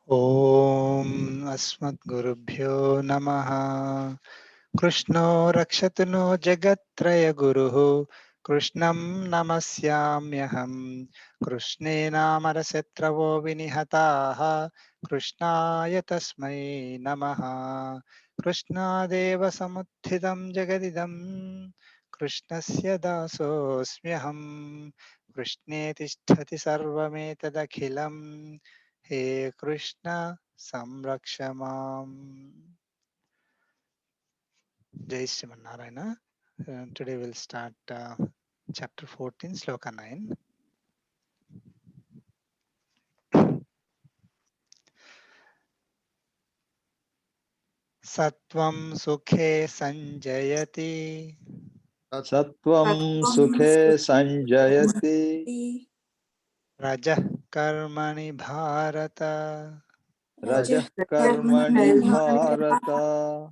Om Asmadgurubhyo Namaha. Krishno Rakshatu no Jagatraya Guruhu. Krishnam Namasyamyaham. Krishne Namarasetravo Vinihataha. Krishnaya Tasmai Namaha. Krishna Deva Samudhidam Jagadidam. Krishnasya Dasosmyaham. Krishne Tisthati Sarvametadakhilam. Hey Krishna Samrakshamam. Jai Sriman Narayana. Today we'll start chapter 14, Sloka 9. Sattvam Sukhe Sanjayati Sattvam Sukhe Sanjayati Rajah Karmani Bharata Rajah Karmani Bharata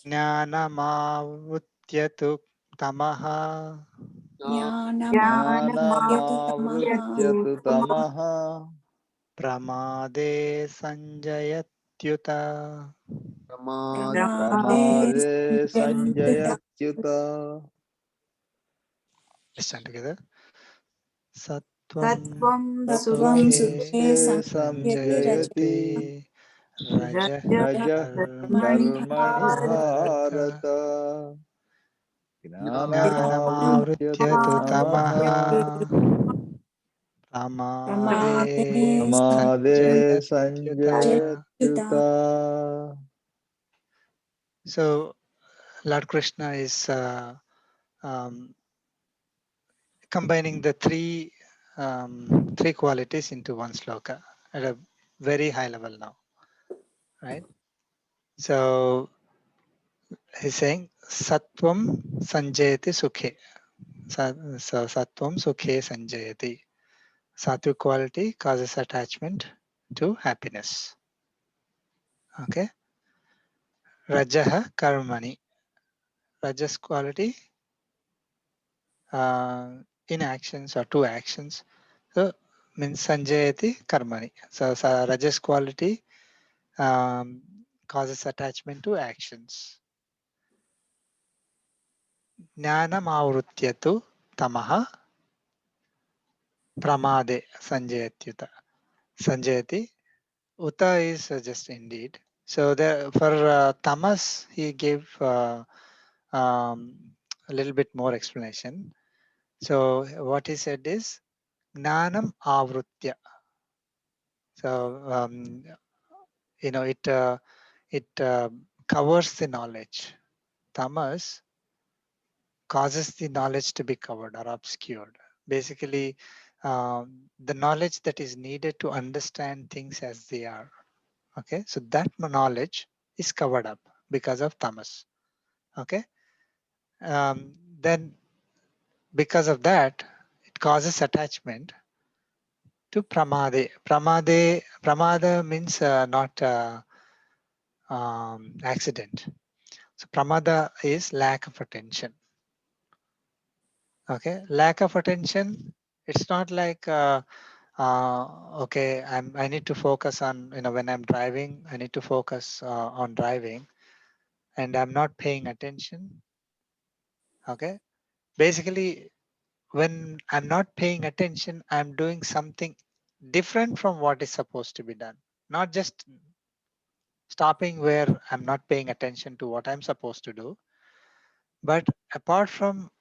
Jnanamavutyatu Tamaha Jnanamavrutyatu Tamaha Pramade Sanjayatyuta. Pramade Sanjayatyuta. Let's stand together. Sattvam Sukhe Sanjayati Sanjayate Rajah Rajah Karmani Karmani Bharata Bharata Jnanamavrutyatu Jnanamavrutyatu Tamaha Tamaha Pramade Pramade Sanjayatyuta. Sanjayatyuta. So Lord Krishna is combining the three qualities into one sloka at a very high level now, right? So he's saying Sattvam Sanjayati Sukhe. So Sattvam Sukhe Sanjayati. Sattvic quality causes attachment to happiness. Okay. Rajaha Karmani. Rajas quality in actions or to actions. So means Sanjayati Karmani. So Rajas quality causes attachment to actions. Jnanam avrutyatu tamaha pramade sanjayatyuta. Sanjayati. Uta is just indeed. So there for tamas he gave a little bit more explanation. So what he said is gnanam avrutya. So it covers the knowledge. Tamas causes the knowledge to be covered or obscured. Basically, the knowledge that is needed to understand things as they are. Okay, so that knowledge is covered up because of tamas. Okay, then because of that, it causes attachment to pramade. Pramada means not accident. So pramada is lack of attention. Okay, lack of attention. It's not like okay, I need to focus on when I'm driving. I need to focus on driving, and I'm not paying attention. Okay, basically, when I'm not paying attention, I'm doing something different from what is supposed to be done. Not just stopping where I'm not paying attention to what I'm supposed to do, but apart from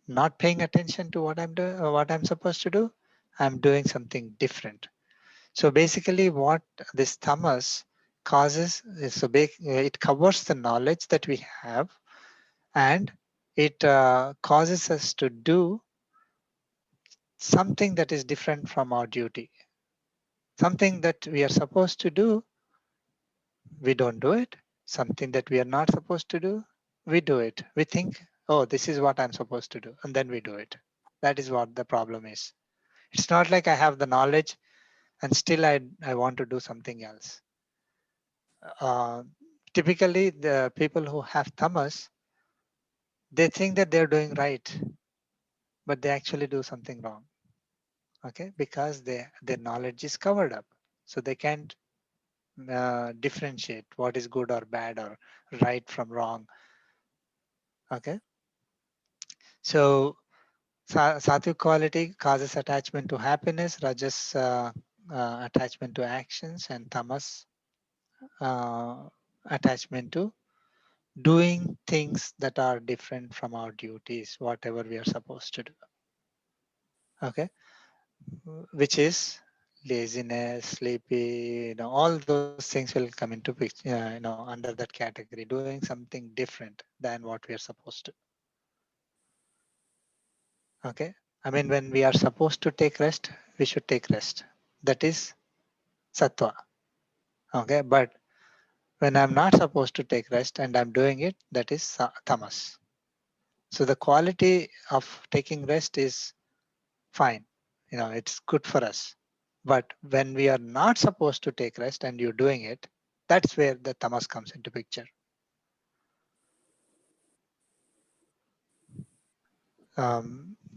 not paying attention to what I'm doing or what I'm supposed to do, I'm doing something different. So basically, what this tamas causes is it covers the knowledge that we have, and it causes us to do something that is different from our duty. Something that we are supposed to do, we don't do it. Something that we are not supposed to do, we do it. We think, oh, this is what I'm supposed to do, and then we do it. That is what the problem is. It's not like I have the knowledge and still I want to do something else. Uh, Typically, the people who have tamas, they think that they're doing right, but they actually do something wrong. Okay, because their knowledge is covered up. so they can't differentiate what is good or bad or right from wrong. Okay, so sattvic quality causes attachment to happiness, rajas attachment to actions, and tamas uh, attachment to doing things that are different from our duties, whatever we are supposed to do. Okay, which is laziness, sleepy, all those things will come into picture, under that category, doing something different than what we are supposed to. Okay, I mean, when we are supposed to take rest, we should take rest. That is sattva. Okay, but when I'm not supposed to take rest and I'm doing it, that is tamas. So the quality of taking rest is fine. It's good for us. But when we are not supposed to take rest and you're doing it, that's where the tamas comes into picture.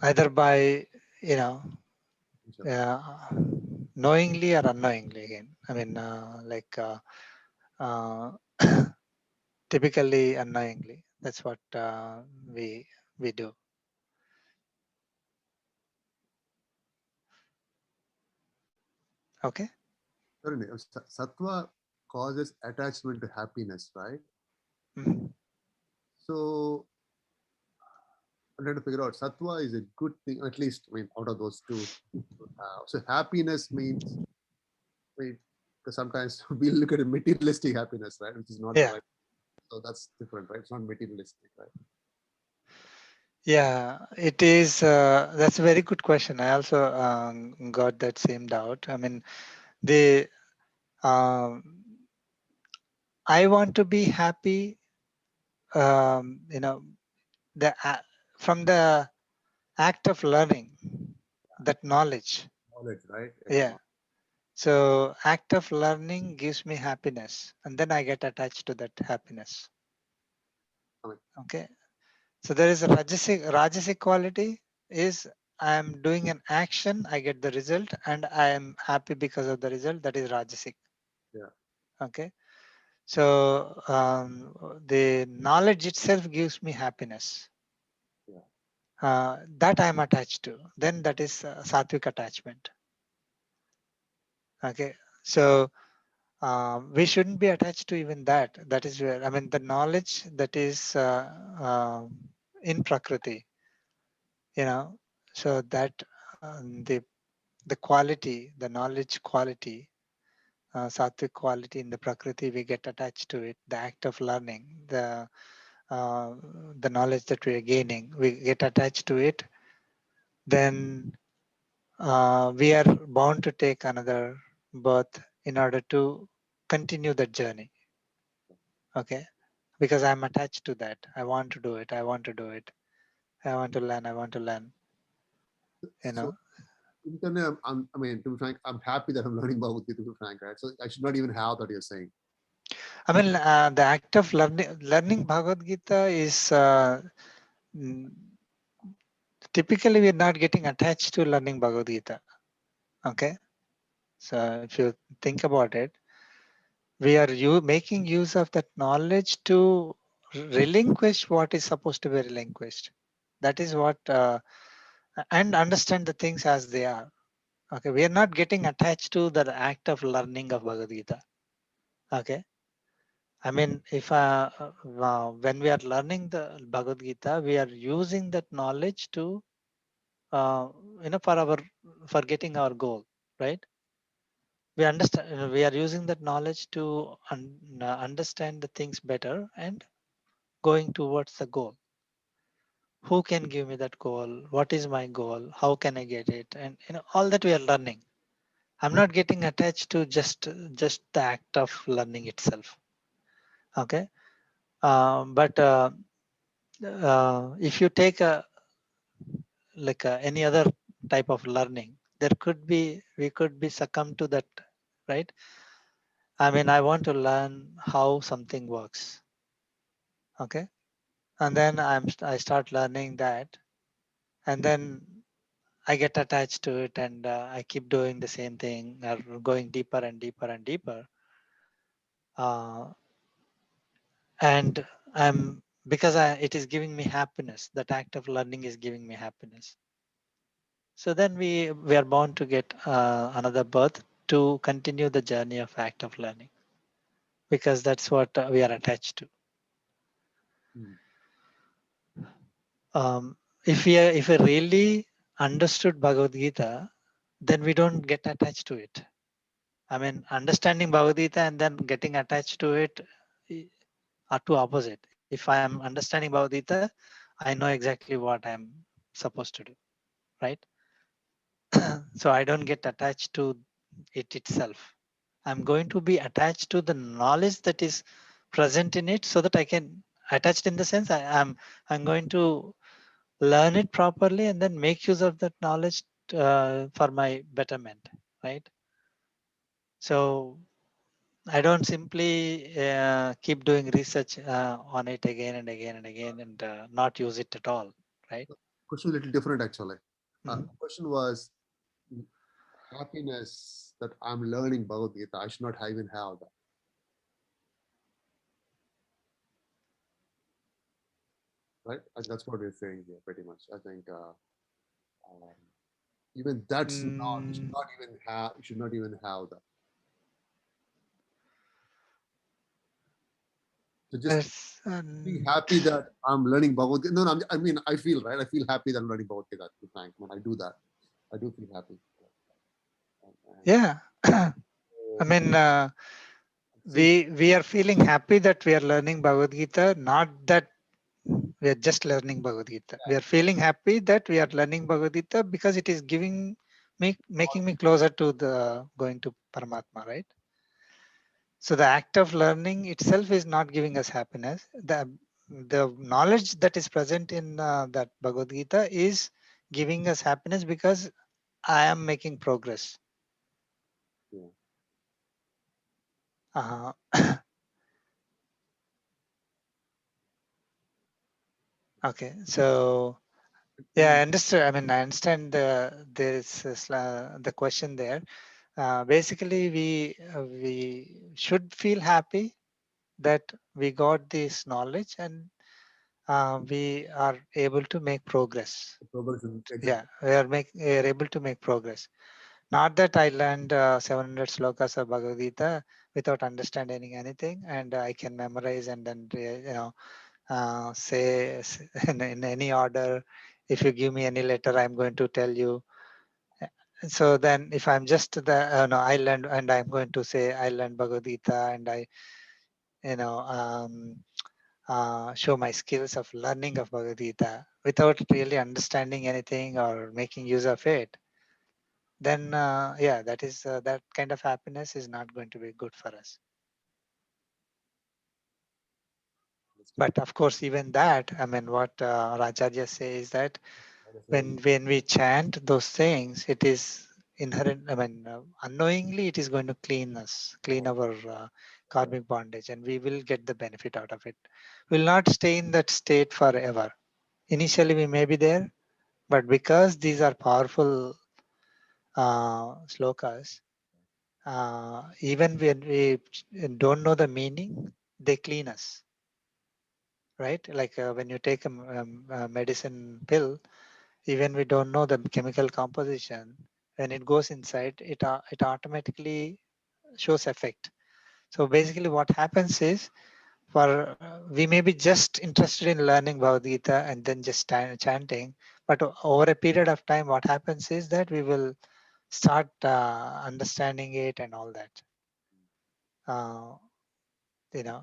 Either by, you know, Sure. uh, knowingly or unknowingly again. I mean, uh, typically unknowingly. That's what we do. Okay. Certainly, sattva causes attachment to happiness, right? Mhm. So I'm trying to figure out sattva is a good thing, at least I mean out of those two. So happiness means, I mean, because sometimes we look at a materialistic happiness, right, which is not the Yeah. right. So that's different, right? It's not materialistic, right? Yeah, it is. That's a very good question. I also got that same doubt. I mean, the um, I want to be happy. Um, you know, the from the act of learning, that knowledge. Knowledge, right? Yeah. Excellent. So act of learning gives me happiness, and then I get attached to that happiness. I mean, Okay. So there is a rajasic quality is I am doing an action, I get the result, and I am happy because of the result. That is rajasic. yeah, Okay. So the knowledge itself gives me happiness. yeah. That I am attached to. Then that is sattvic attachment. Okay. So we shouldn't be attached to even that. That is where, I mean, the knowledge that is in Prakriti, so that the quality, the knowledge quality, sattvic quality in the Prakriti, we get attached to it. The act of learning, uh, the knowledge that we are gaining, we get attached to it. Then we are bound to take another birth in order to continue that journey. Okay, because I'm attached to that. I want to do it. I want to do it. I want to learn. I want to learn. You So know. internally, I mean, to be frank, I'm happy that I'm learning Bhagavad Gita, to be frank, right? So I should not even have that you're saying. I mean, the act of learning Bhagavad Gita is mm, typically we're not getting attached to learning Bhagavad Gita. Okay, so if you think about it, we are making use of that knowledge to relinquish what is supposed to be relinquished. That is what, and understand the things as they are. Okay, we are not getting attached to the act of learning of Bhagavad Gita. Okay, I mean, if when we are learning the Bhagavad Gita, we are using that knowledge to, uh, for getting our goal, right? We understand. We are using that knowledge to understand the things better and going towards the goal. Who can give me that goal? What is my goal? How can I get it? And all that we are learning. I'm not getting attached to just the act of learning itself. Okay, but if you take any other type of learning, we could be succumb to that, right? I mean, I want to learn how something works. Okay, and then I start learning that, and then I get attached to it, and I keep doing the same thing, or going deeper and deeper and deeper. Uh, and I'm because it is giving me happiness. That act of learning is giving me happiness. So then we are bound to get another birth to continue the journey of act of learning, because that's what we are attached to. Mm. If we really understood Bhagavad Gita, then we don't get attached to it. I mean, understanding Bhagavad Gita and then getting attached to it are two opposite. If I am understanding Bhagavad Gita, I know exactly what I'm supposed to do, right? So I don't get attached to it itself. I'm going to be attached to the knowledge that is present in it, so that I can attached in the sense I'm going to learn it properly and then make use of that knowledge for my betterment, right? So I don't simply keep doing research on it again and again and again and not use it at all, right? Question a little different actually. Mhm. Question was happiness that I'm learning Bhagavad Gita. I should not even have that, right? That's what we're saying here, pretty much. I think um, even that's not. You should Mm, not even have. You should not even have that. So just that's being happy that I'm learning Bhagavad Gita. No, no, I mean, I feel right. I feel happy that I'm learning Bhagavad Gita. To be frank, when I do that, I do feel happy. And yeah. I so, mean, since we are feeling happy that we are learning Bhagavad Gita, not that we are just learning Bhagavad Gita. We are feeling happy that we are learning Bhagavad Gita because it is giving me, making me closer to the going to Paramatma, right? So the act of learning itself is not giving us happiness. The knowledge that is present in that Bhagavad Gita is giving us happiness because I am making progress. yeah, Uh, okay, so yeah, I mm, understood. I mean, I understand the question there. Basically, we should feel happy that we got this knowledge and we are able to make progress. progress is Yeah, exactly. we are able to make progress. Not that I learned 700 slokas of Bhagavad Gita without understanding anything, and I can memorize and then say in any order. If you give me any letter, I'm going to tell you. So then, if I'm just no, I learned, and I'm going to say I learned Bhagavad Gita, and I you know show my skills of learning of Bhagavad Gita without really understanding anything or making use of it, then yeah, that kind of happiness is not going to be good for us. That's correct. But of course, even that, I mean, what Racharya says is that Like I said, when we chant those things, it is inherent. I mean, unknowingly, it is going to clean our karmic bondage, and we will get the benefit out of it. We'll not stay in that state forever. Initially, we may be there, but because these are powerful slokas, even when we don't know the meaning, they clean us, right? Like when you take a medicine pill, even we don't know the chemical composition, when it goes inside, it automatically shows effect. So basically, what happens is, for we may be just interested in learning Bhagavad Gita and then just chanting, but over a period of time, what happens is that we will start understanding it and all that. Uh, you know,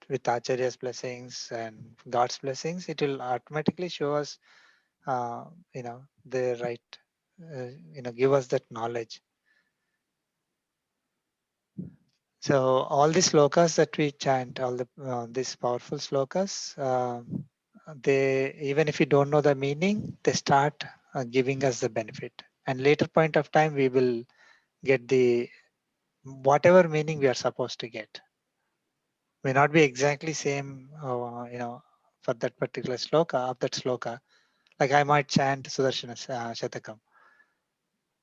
with Acharya's blessings and God's blessings, it will automatically show us, the right, give us that knowledge. So all these slokas that we chant, all these powerful slokas, they, even if we don't know the meaning, they start giving us the benefit. And later point of time, we will get the whatever meaning we are supposed to get. May not be exactly same, for that particular sloka of that sloka, Like I might chant Sudarshana Shatakam.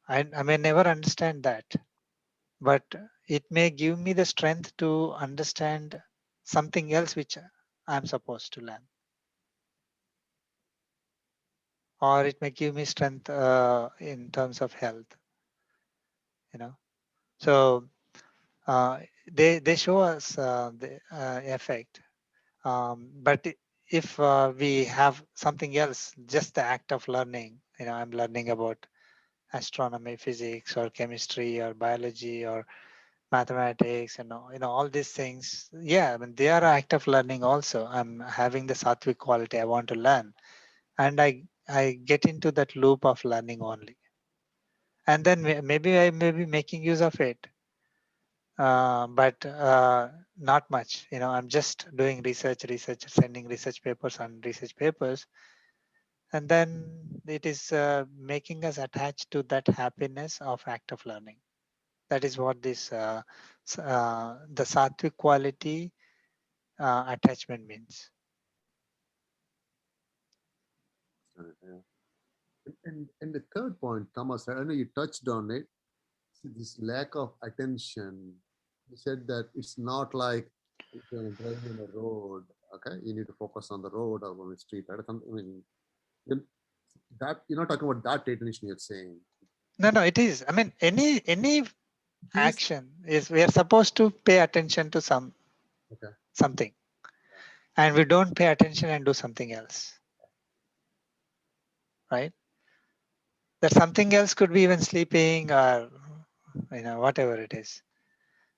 I may never understand that, but it may give me the strength to understand something else which I'm supposed to learn, or it may give me strength in terms of health. You know, so they show us the effect. But if we have something else, just the act of learning, I'm learning about astronomy, physics, or chemistry, or biology, or mathematics, and all these things. Yeah, I mean they are an act of learning also. I'm having the sattvic quality. I want to learn, and I get into that loop of learning only, and then maybe I may be making use of it, but not much. I'm just doing research, sending research papers on research papers, and then it is making us attached to that happiness of act of learning. That is what this the sattvic quality attachment means. Yeah. And the third point, Thomas, I know you touched on it. This lack of attention. You said that it's not like if you're driving on the road. Okay, you need to focus on the road or on the street. Right? I mean, then that you're not talking about that attention you're saying. No, it is. I mean, any Yes. action is we are supposed to pay attention to Okay. something, and we don't pay attention and do something else, right? That something else could be even sleeping or whatever it is.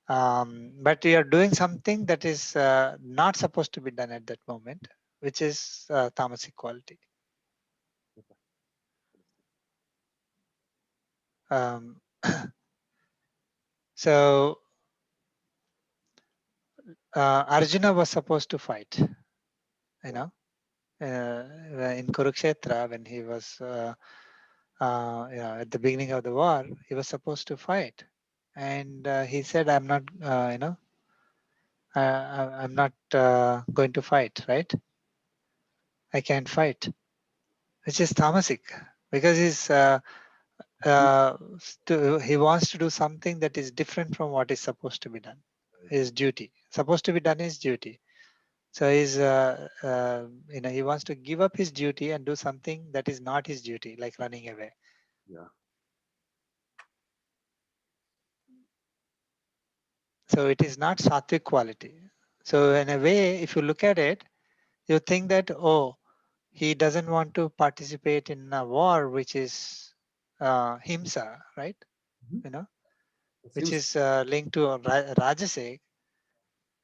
But we are doing something that is not supposed to be done at that moment, which is tamasic quality. Um, so Arjuna was supposed to fight, you know, in Kurukshetra when he was at the beginning of the war, he was supposed to fight, and he said, "I'm not, I'm not going to fight, right? I can't fight," which is tamasic because he wants to do something that is different from what is supposed to be done. His duty, supposed to be done, his duty. So he wants to give up his duty and do something that is not his duty, like running away. Yeah. So it is not sattvic quality. So in a way, if you look at it, you think that, oh, he doesn't want to participate in a war, which is himsa, right? Mhm. You know, It which seems. is linked to rajasic.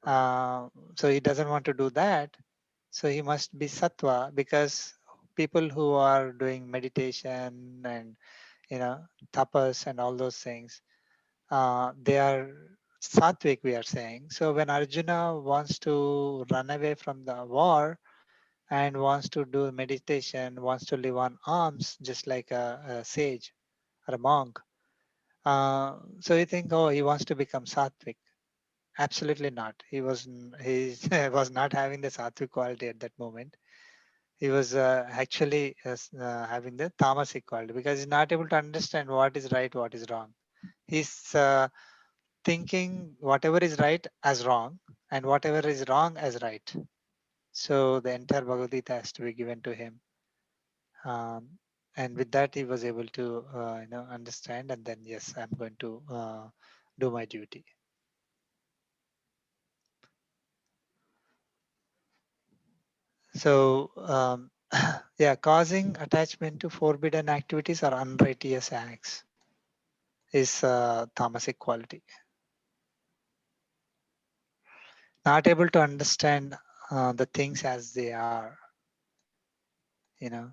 Uh, so he doesn't want to do that. So he must be sattva, because people who are doing meditation and tapas and all those things, they are sattvic, we are saying. So when Arjuna wants to run away from the war and wants to do meditation, wants to live on alms, just like a sage or a monk, so you think, oh, he wants to become sattvic. Absolutely not. He was not having the sattvic quality at that moment. He was actually having the tamasic quality, because he's not able to understand what is right, what is wrong. He's thinking whatever is right as wrong and whatever is wrong as right. So the entire Bhagavad Gita has to be given to him. And with that, he was able to understand, and then, yes, I'm going to do my duty. So yeah, causing attachment to forbidden activities or unrighteous acts is tamasic quality. Not able to understand the things as they are, you know.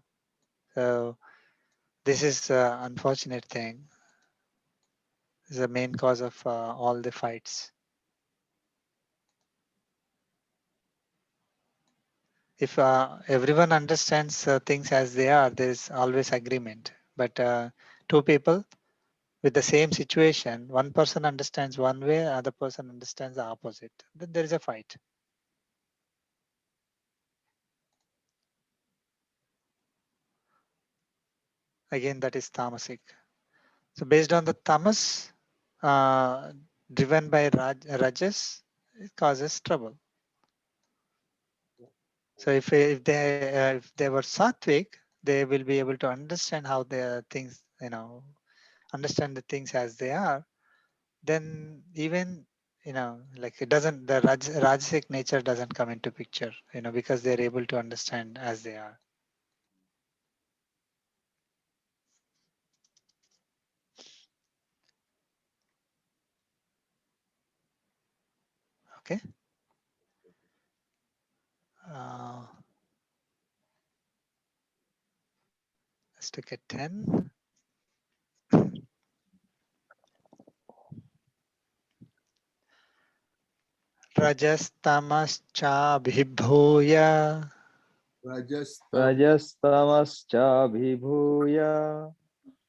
So this is unfortunate thing. Is the main cause of all the fights. If everyone understands things as they are, there is always agreement. But two people with the same situation, one person understands one way, other person understands the opposite, then there is a fight. again that is tamasic. So based on the tamas, driven by rajas, it causes trouble. So if they were sattvic, they will be able to understand how the things, understand the things as they are. Then even, like it doesn't, the rajasic nature doesn't come into picture, because they're able to understand as they are. Okay. Uh, let's look at 10. Rajastamascha Rajastama रजस्तमश्चाभिभूय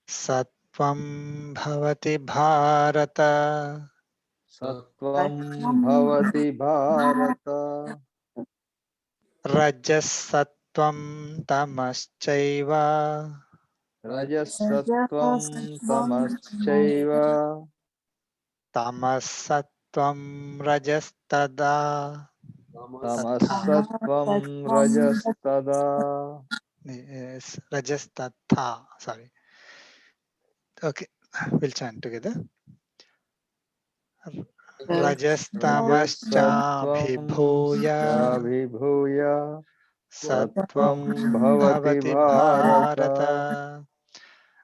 Sattvam bhavati bharata. सत्त्वं भवति Bharat Rajasattvam tamaschaiva. रजसत्त्वं तमश्चैव Tamasattvam rajastada. Tatha. तमसत्त्वं रजस्तदा Yes, rajastatha. Sorry. Okay, we'll chant together. Rajastamascha रजसत्त्वं bhibhuya चाभिभूय सत्त्वं sattvam भवति bhavati Bharat bharata.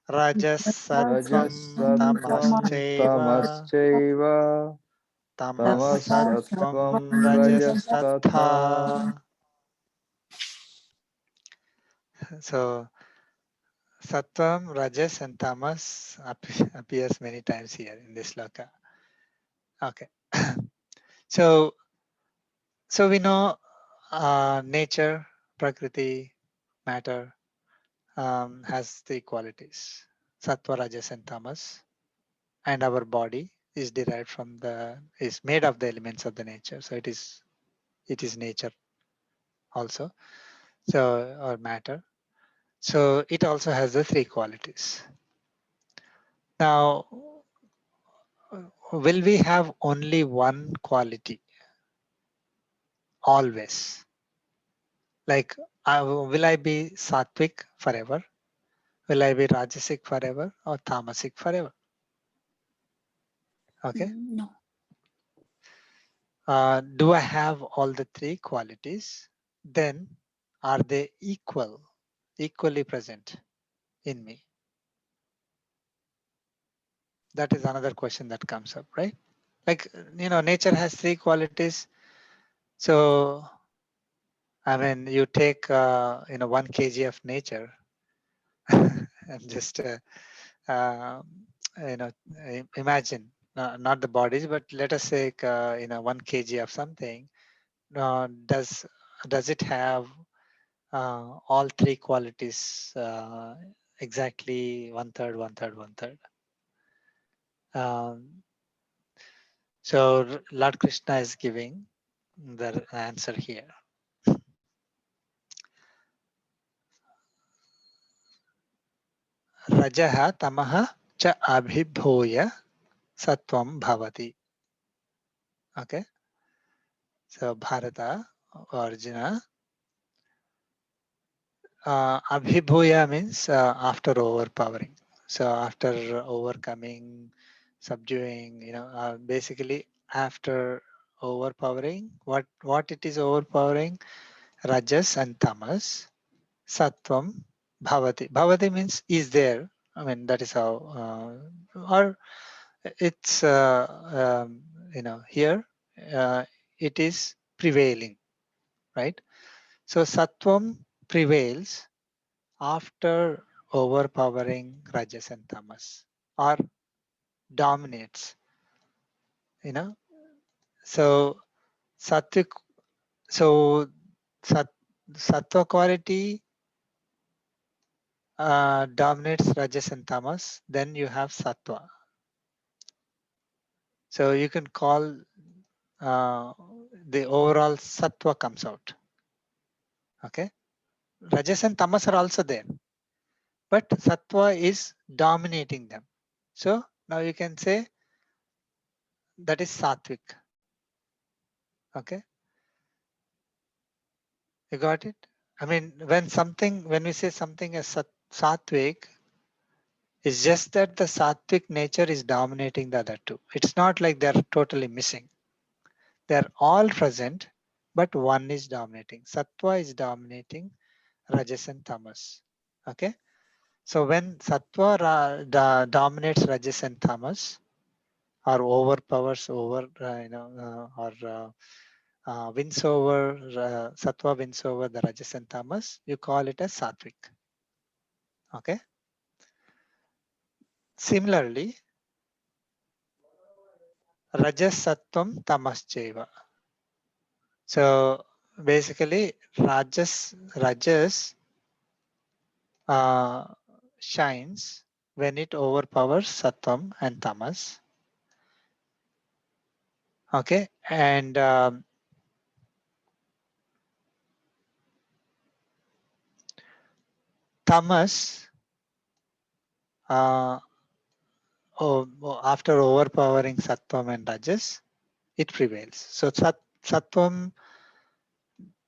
Rajasattvam रजसत्त्वं tamaschaiva तमश्चैव तमसत्त्वं tamasattvam रजस्तथा rajastatha. So sattvam, rajas, and tamas appears many times here in this sloka. Okay. So we know nature, prakriti, matter has three qualities: sattva, rajas, and tamas. And our body is derived from is made of the elements of the nature. So it is nature also. So or matter. So it also has the three qualities. Now, will we have only one quality always? Like, will I be sattvic forever? Will I be rajasic forever or tamasic forever? Okay. No. Do I have all the three qualities? Then are they equally present in me? That is another question that comes up, right? Like, nature has three qualities. So, I mean, you take, 1 kg of nature and just, imagine, not the bodies, but let us take, 1 kg of something. Does it have all three qualities exactly one third, one third, one third? So Lord Krishna is giving the answer here. Rajaha tamaha cha abhibhuya sattvam bhavati. Okay. So Bharata, Arjuna, abhibhuya means after overpowering. So after overcoming, subduing, basically after overpowering, what it is overpowering? Rajas and tamas, sattvam bhavati. Bhavati means is there. I mean, that is how, or it's, here, it is prevailing, right? So sattvam prevails after overpowering rajas and tamas, or dominates, so sattvic, so sattva quality dominates rajas and tamas, then you have sattva. So you can call the overall sattva comes out. Okay. Rajas and tamas are also there, but sattva is dominating them. So now you can say that is sattvic. Okay, you got it? I mean, when we say something as sattvic, it's just that the sattvic nature is dominating the other two. It's not like they're totally missing. They're all present, but one is dominating. Sattva is dominating rajas and tamas. Okay, so when sattva dominates rajas and tamas, or overpowers over, wins over, sattva wins over the rajas and tamas, you call it as sattvic. Okay. Similarly, rajas sattvam tamas cheva. So basically, rajas shines when it overpowers sattvam and tamas. Okay, and tamas, after overpowering sattvam and rajas, it prevails. So sattvam.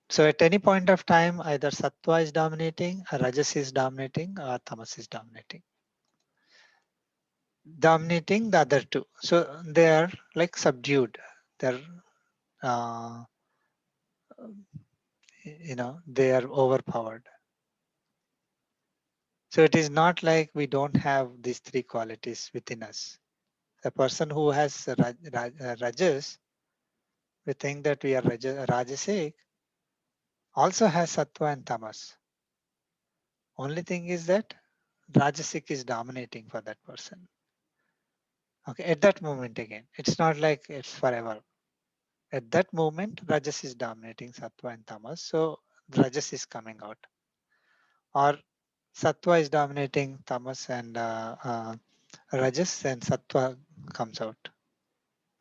So at any point of time, either sattva is dominating, or rajas is dominating, or tamas is dominating. Dominating the other two. So they are like subdued. They're, uh, they are overpowered. So it is not like we don't have these three qualities within us. The person who has rajas, we think that we are rajasic, also has sattva and tamas. Only thing is that rajasic is dominating for that person. Okay, at that moment again, it's not like it's forever. At that moment, rajas is dominating sattva and tamas, so rajas is coming out. Or sattva is dominating tamas and rajas, and sattva comes out,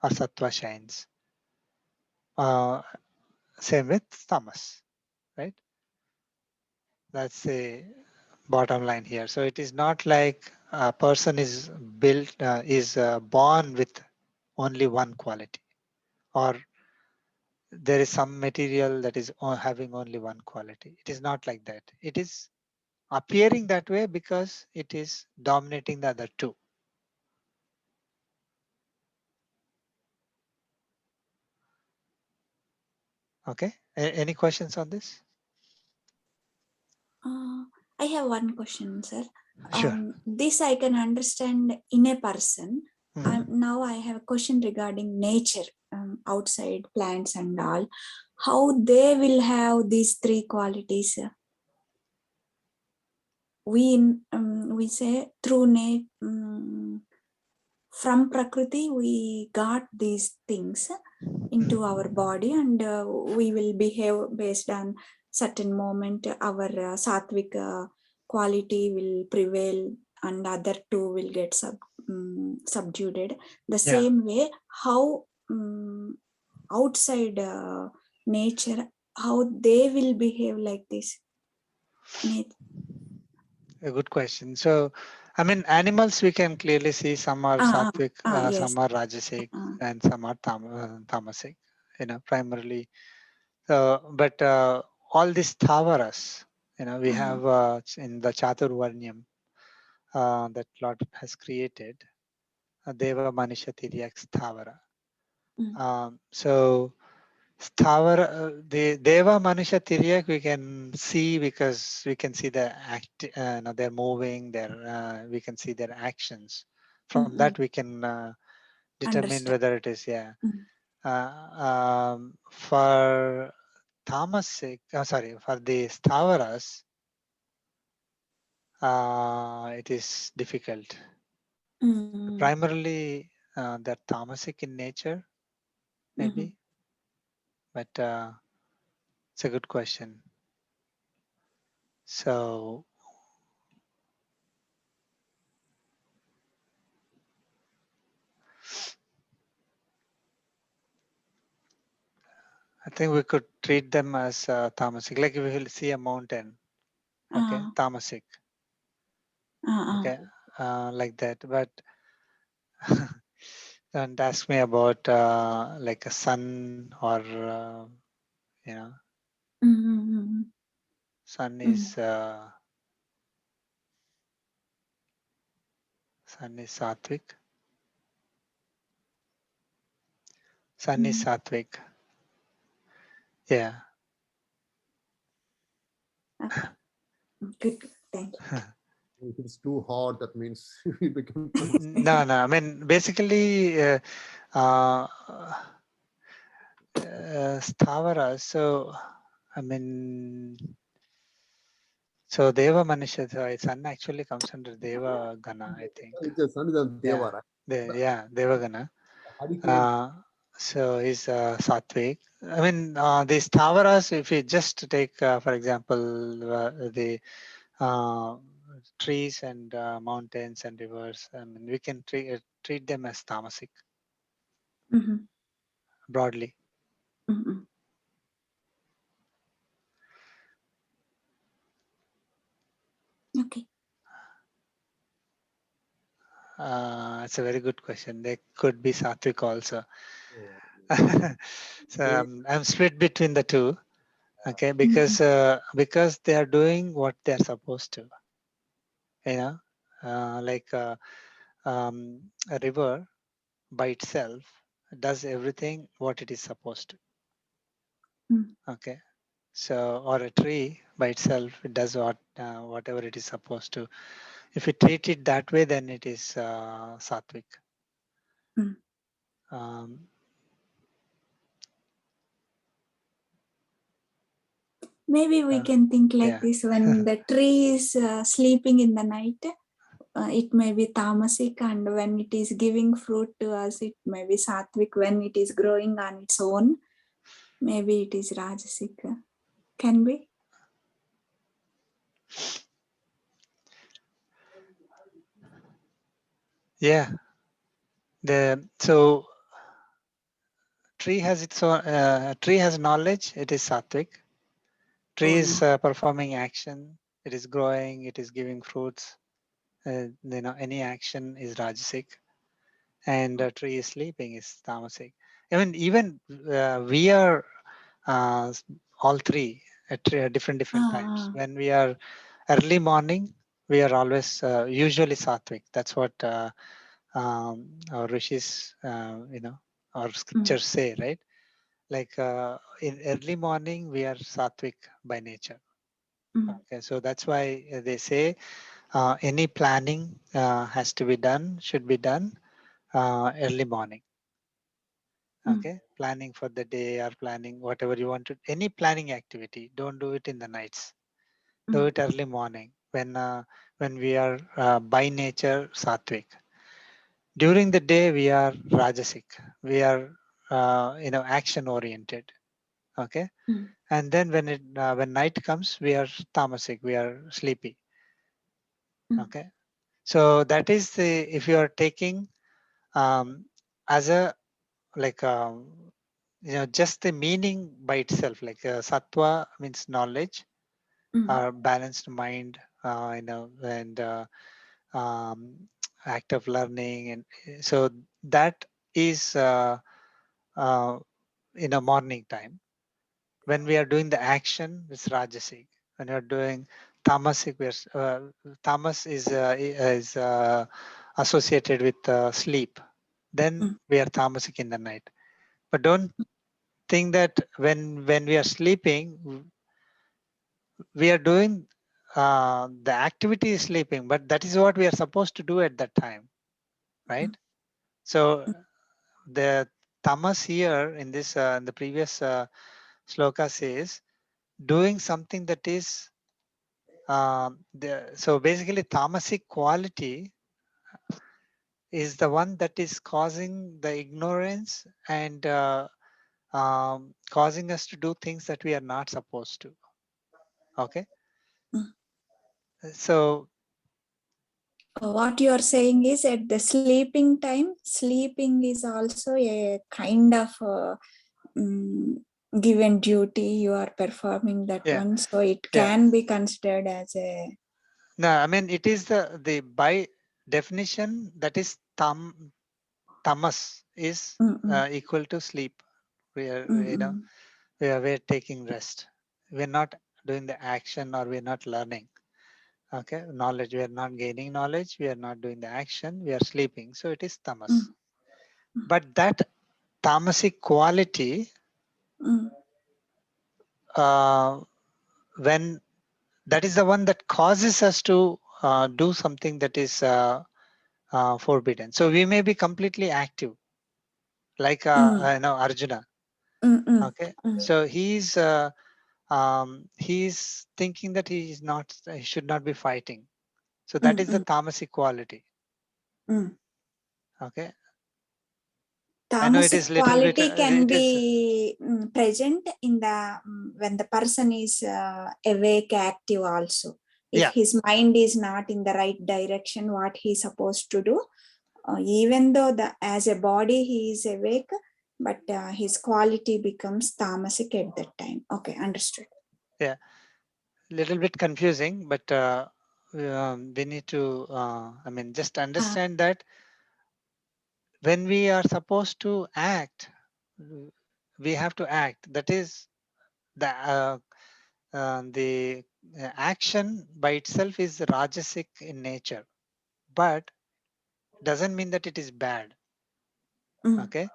or sattva shines. Same with tamas, right? That's the bottom line here. So it is not like a person is born with only one quality, or there is some material that is having only one quality. It is not like that. It is appearing that way because it is dominating the other two. Okay. Any questions on this? I have one question, sir. Sure. This I can understand in a person. Mhm. Now I have a question regarding nature, outside plants and all. How they will have these three qualities? We say through from Prakriti we got these things into our body, and we will behave based on certain moment. Our sattvic quality will prevail, and other two will get subdued. The Yeah. same way, how outside nature, how they will behave like this. A good question. So, I mean, animals we can clearly see some are sattvic, Yes. some are rajasic, and some are tamasic. Primarily. But all these thavaras, we have in the Chaturvarnyam that Lord has created, Deva Manisha Tiryak Sthavara. So Sthavara, the Deva Manusha Tiryak we can see because we can see the they're moving, we can see their actions. From that we can determine Understand. whether it is, for tamasic, for the Sthavaras, it is difficult. Primarily, they're tamasic in nature, maybe, but it's a good question. So, I think we could treat them as tamasic, like if we will see a mountain, okay, tamasic. Okay, like that. But don't ask me about like a sun or you know, sun is sattvic. Sun is sattvic. Yeah. Okay. Good. Thank you. If it's too hot, that means we become tamas. No, no. I mean, basically, Sthavara. So, I mean, so Deva Manisha, so sun actually comes under Deva Gana, I think. It's the sun is a Yeah, deva, right? yeah, Deva Gana. How do you claim? So he's Sattvic. I mean, the Stavaras, if you just take, for example, the trees and mountains and rivers, I mean, we can treat them as tamasic broadly. Okay. It's a very good question. They could be Sattvic also. So I'm split between the two. Okay, because they are doing what they are supposed to. You know, like a river by itself does everything what it is supposed to. Okay, so or a tree by itself it does whatever it is supposed to. If you treat it that way, then it is sattvic. Maybe we can think like Yeah. this: when the tree is sleeping in the night, it may be tamasic, and when it is giving fruit to us, it may be sattvic. When it is growing on its own, maybe it is rajasic. Can be. Yeah. So tree has its own tree has knowledge, it is sattvic. Tree is performing action, it is growing, it is giving fruits. Any action is rajasic, and tree is sleeping is tamasic. I mean, even we are all three at different times. When we are early morning, we are always usually sattvic. That's what our rishis, our scriptures say, right? Like in early morning, we are sattvic by nature. Okay, so that's why they say any planning has to be done, should be done early morning. Okay, planning for the day or planning whatever you want to, any planning activity, don't do it in the nights. Do it early morning when we are by nature sattvic. During the day we are rajasic. We are action oriented. Okay, and then when night comes, we are tamasic. We are sleepy. Okay, so that is if you are taking as a like just the meaning by itself, like sattva means knowledge, balanced mind, and act of learning, and so that is uh, in a morning time. When we are doing the action, it's rajasic. When you're doing tamasic, tamas is associated with sleep. Then we are tamasic in the night. But don't think that when we are sleeping, we are doing the activity is sleeping, but that is what we are supposed to do at that time, right? So the tamas here in this in the previous sloka says doing something that is so basically tamasic quality is the one that is causing the ignorance and causing us to do things that we are not supposed to. Okay, so What you are saying is, at the sleeping time, sleeping is also a kind of given duty. You are performing that one, so it can be considered as a No, I mean it is the by definition that is tamas is equal to sleep. We are we're taking rest. We're not doing the action, or we're not learning. Okay, knowledge. We are not gaining knowledge. We are not doing the action. We are sleeping. So it is tamas. But that tamasic quality, when that is the one that causes us to do something that is forbidden. So we may be completely active, like Arjuna. Okay, so he's thinking that he should not be fighting. So that is the tamasic quality. Okay, I know it Tamasic is little bit. quality can It is be present in the when the person is awake, active also. If yeah. his mind is not in the right direction, what he's supposed to do, even though as a body he is awake, but his quality becomes tamasic at that time. Okay, understood. Yeah, little bit confusing, but we need to. I mean, just understand that when we are supposed to act, we have to act. That is the action by itself is rajasic in nature, but doesn't mean that it is bad. Okay,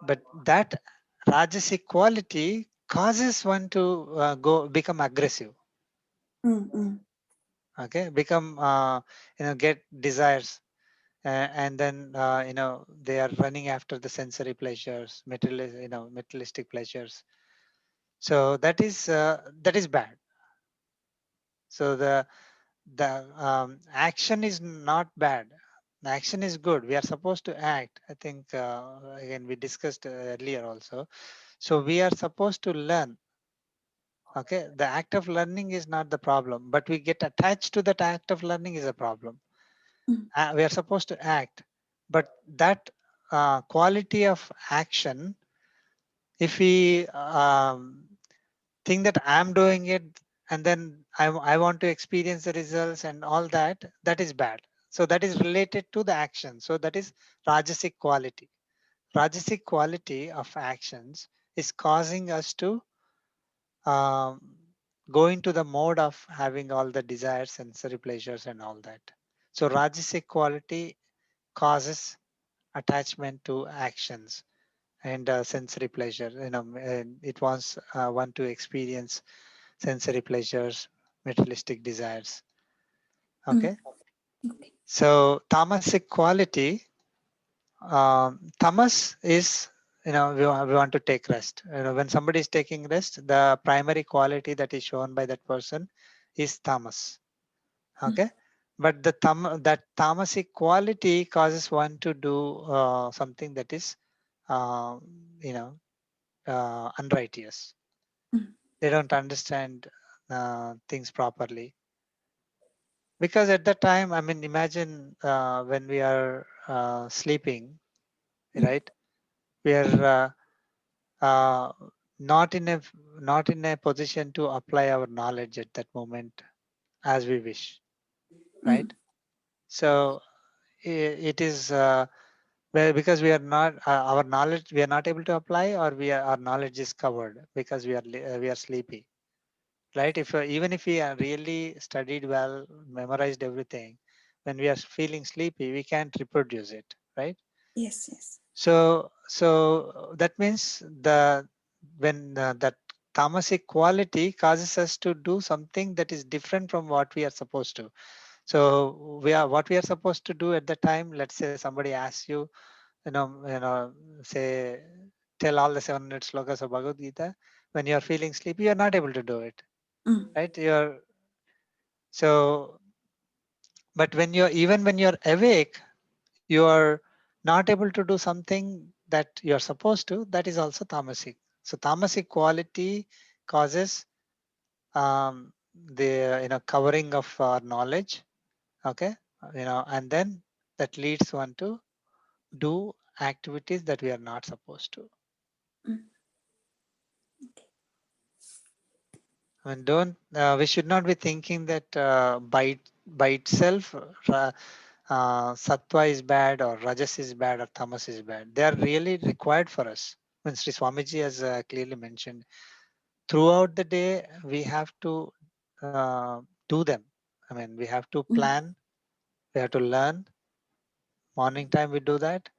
but that rajasic quality causes one to go become aggressive. Okay, become get desires, and then they are running after the sensory pleasures, materialistic pleasures. So that is bad. So the action is not bad. The action is good. We are supposed to act. I think again we discussed earlier also. So we are supposed to learn. Okay, the act of learning is not the problem, but we get attached to that act of learning is a problem. We are supposed to act, but that quality of action, if we think that I'm doing it and then I want to experience the results and all that, that is bad. So that is related to the action. So that is rajasic quality. Rajasic quality of actions is causing us to um, go into the mode of having all the desires, sensory pleasures, and all that. So rajasic quality causes attachment to actions and sensory pleasure. It wants one to experience sensory pleasures, materialistic desires. Okay. So tamasic quality, tamas is, we want to take rest. When somebody is taking rest, the primary quality that is shown by that person is tamas. Okay. But that tamasic quality causes one to do something that is, uh, unrighteous. They don't understand things properly. Because at that time, I mean, imagine when we are sleeping, right? We are not in a position to apply our knowledge at that moment as we wish, right? So it is because we are not our knowledge we are not able to apply, or our knowledge is covered because we are sleepy, right? If even if we are really studied well, memorized everything, when we are feeling sleepy, we can't reproduce it, right? Yes, yes. So that means when that tamasic quality causes us to do something that is different from what we are supposed to. So what we are supposed to do at the time. Let's say somebody asks you, say, tell all the 700 slokas of Bhagavad Gita. When you are feeling sleepy, you are not able to do it, right? So, but even when you're awake, you are not able to do something that you're supposed to. That is also tamasic. So tamasic quality causes the covering of our knowledge. Okay, and then that leads one to do activities that we are not supposed to. I mean, don't we should not be thinking that by itself sattva is bad or rajas is bad or tamas is bad. They are really required for us. When Sri Swamiji has clearly mentioned, throughout the day we have to do them. I mean, we have to plan, we have to learn. Morning time we do that,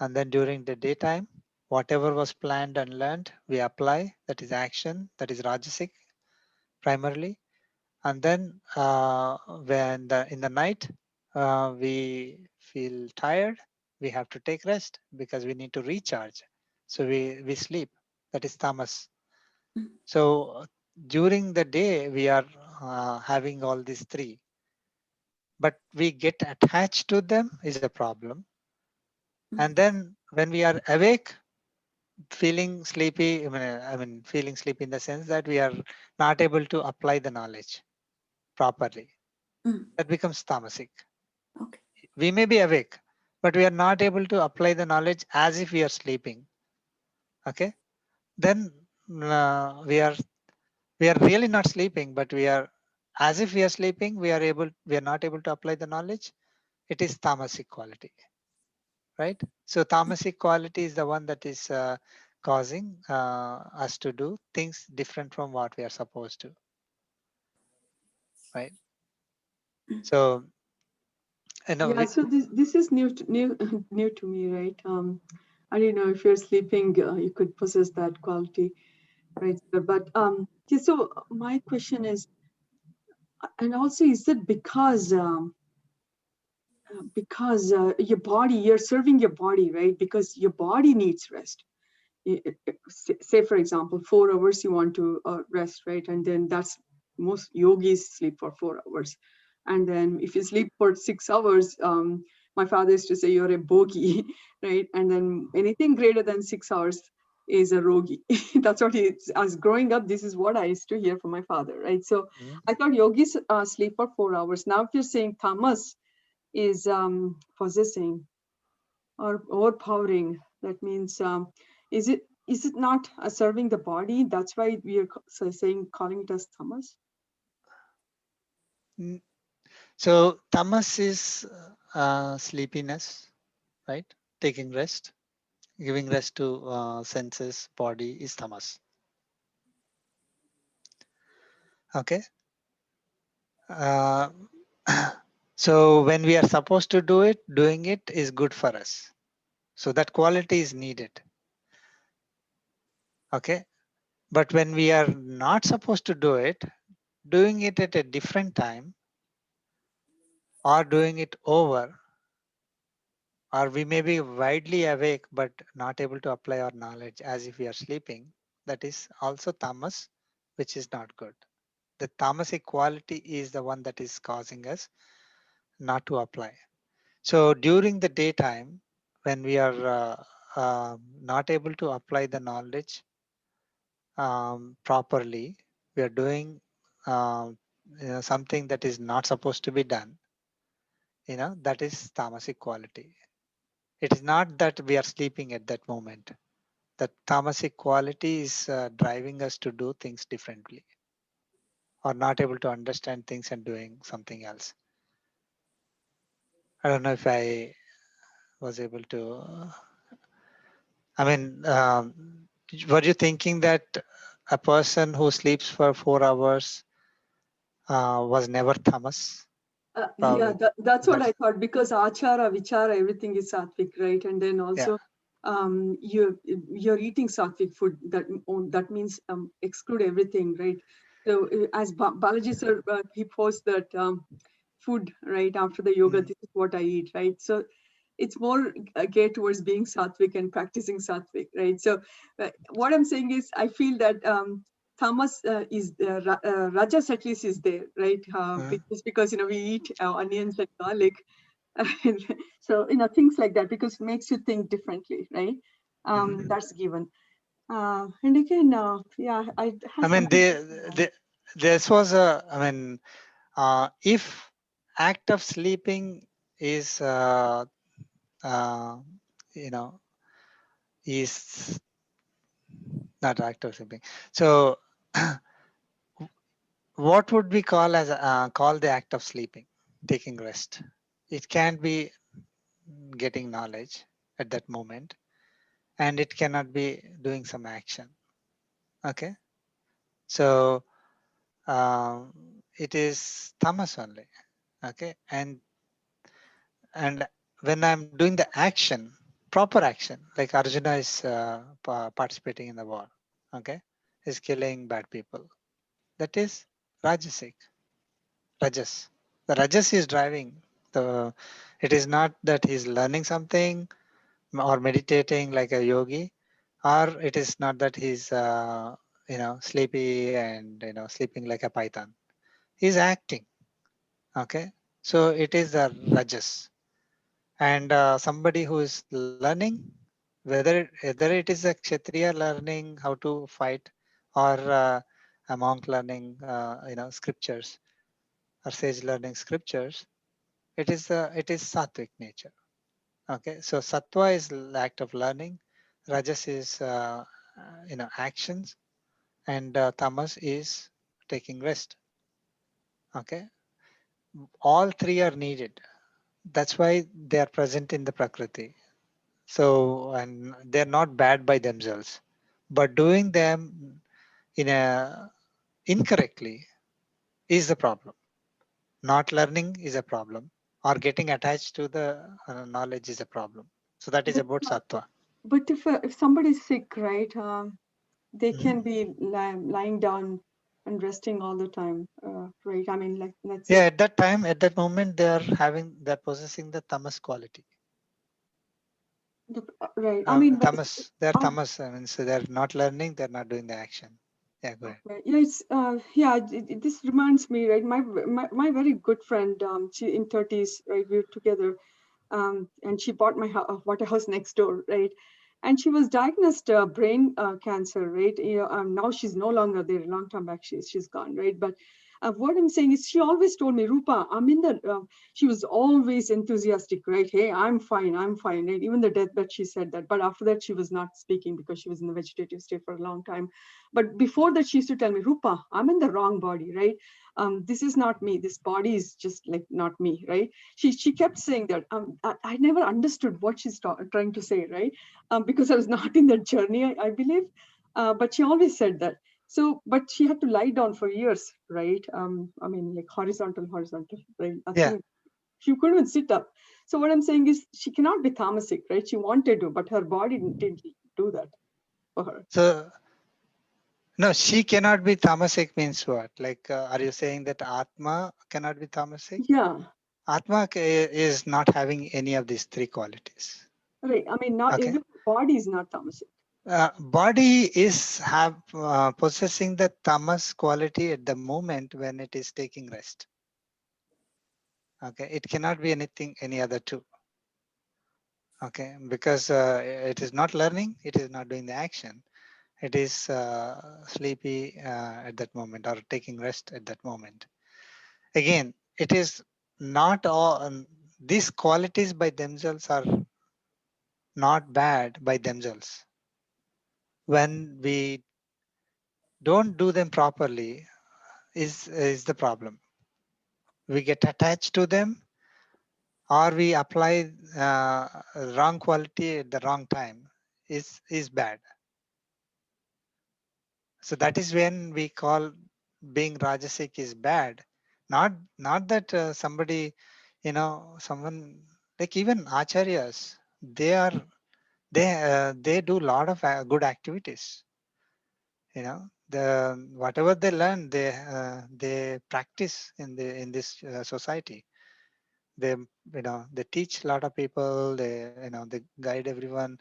and then during the daytime, whatever was planned and learned, we apply. That is action. That is rajasic primarily. And then when in the night we feel tired, we have to take rest because we need to recharge. So we sleep. That is tamas. So during the day we are having all these three, but we get attached to them is a problem. And then when we are awake, feeling sleepy, I mean feeling sleepy in the sense that we are not able to apply the knowledge properly. That becomes tamasic. Okay. We may be awake, but we are not able to apply the knowledge as if we are sleeping. Okay, then we are really not sleeping, but we are as if we are sleeping. We are not able to apply the knowledge. It is tamasic quality, right? So tamasic quality is the one that is causing us to do things different from what we are supposed to, right? So Yeah, so this is new new to me, right? I don't know if you're sleeping, you could possess that quality, right? But yeah, so my question is, and also, is it because your body, you're serving your body, right? Because your body needs rest. Say for example 4 hours you want to rest, right? And then that's most yogis sleep for 4 hours, and then if you sleep for 6 hours, my father used to say you're a bogi right? And then anything greater than 6 hours is a rogi. That's what he, as growing up, this is what I used to hear from my father, right? So I thought yogis sleep for 4 hours. Now if you're saying tamas is possessing or overpowering, that means is it not serving the body? That's why we are saying, calling it as tamas. so tamas is sleepiness, right? Taking rest, giving rest to senses, body is tamas. Okay. Uh, so when we are supposed to do it, doing it is good for us. So that quality is needed. Okay. But when we are not supposed to do it, doing it at a different time or doing it over, or we may be widely awake but not able to apply our knowledge as if we are sleeping, that is also tamas, which is not good. The tamasic quality is the one that is causing us not to apply. So during the daytime, when we are not able to apply the knowledge properly, we are doing something that is not supposed to be done. That is tamasic quality. It is not that we are sleeping at that moment. The tamasic quality is driving us to do things differently or not able to understand things and doing something else. I don't know if I was able to. I mean, were you thinking that a person who sleeps for 4 hours was never tamas? Yeah, Probably. that's what That's, I thought, because achara, vichara, everything is sattvic, right? And then yeah. also, you're eating sattvic food. That means exclude everything, right? So as Balaji sir, he posts that food right after the yoga. This is what I eat, right? So it's more geared towards being sattvic and practicing sattvic, right? So what I'm saying is, I feel that tamas is rajas at least is there, right? Because we eat onions and garlic, so things like that, because it makes you think differently, right? That's given. And again, yeah, I I have mean, something. this was a. I mean, if act of sleeping is, uh, you know, is not act of sleeping. So what would we call as call the act of sleeping, taking rest? It can't be getting knowledge at that moment, and it cannot be doing some action. Okay, so it is tamas only. Okay, and when I'm doing the action, proper action, like Arjuna is participating in the war, okay, is killing bad people. That is rajasic, rajas. The rajas is driving the. It is not that he's learning something or meditating like a yogi, or it is not that he's sleepy and sleeping like a python. He's acting. Okay, so it is the rajas. And somebody who is learning, whether it is a kshatriya learning how to fight, or a monk learning scriptures, or sage learning scriptures, it is sattvic nature. Okay, so sattva is the act of learning, rajas is actions, and tamas is taking rest. Okay, all three are needed. That's why they are present in the prakriti. So, and they're not bad by themselves, but doing them in a incorrectly is the problem. Not learning is a problem, or getting attached to the knowledge is a problem. So that is But, about sattva. but if somebody's sick, right, they Mhm. can be lying down and resting all the time, right? I mean, like, let's Yeah, say, at that time, at that moment, they're possessing the tamas quality. right. I mean, but Tamas, they're uh, tamas. I mean, so they're not learning, they're not doing the action. Yeah, go ahead. okay. Yeah, it's yeah. This reminds me, right? My very good friend, she in 30s, right? We were together, and she bought bought a house next door, right? And she was diagnosed brain cancer, right? You know, now she's no longer there. A long time back, she's gone, right? But what I'm saying is, she always told me, Rupa, I'm in the. She was always enthusiastic, right? Hey, I'm fine, I'm fine. Right? Even the deathbed, she said that. But after that, she was not speaking because she was in the vegetative state for a long time. But before that, she used to tell me, Rupa, I'm in the wrong body, right? This is not me. This body is just like not me, right? She kept saying that. I never understood what she's trying to say, right? Because I was not in that journey, I believe. But she always said that. So, but she had to lie down for years, right? I mean, like horizontal, right? Yeah. Nothing. She couldn't even sit up. So what I'm saying is, she cannot be tamasic, right? She wanted to, but her body didn't do that for her. So no, she cannot be tamasic means what? Like, are you saying that Atma cannot be tamasic? Yeah, Atma is not having any of these three qualities. right. I mean, not Okay. even the body is not tamasic. Body is possessing the tamas quality at the moment when it is taking rest. Okay. It cannot be any other two. Okay. Because it is not learning, it is not doing the action. It is sleepy at that moment, or taking rest at that moment. Again, it is not all these qualities by themselves are not bad by themselves. When we don't do them properly is the problem. We get attached to them, or we apply wrong quality at the wrong time is bad. So that is when we call being rajasic is bad. Not that somebody, someone like even acharyas, they do a lot of good activities. The whatever they learn, they practice in this society. They teach a lot of people. They guide everyone.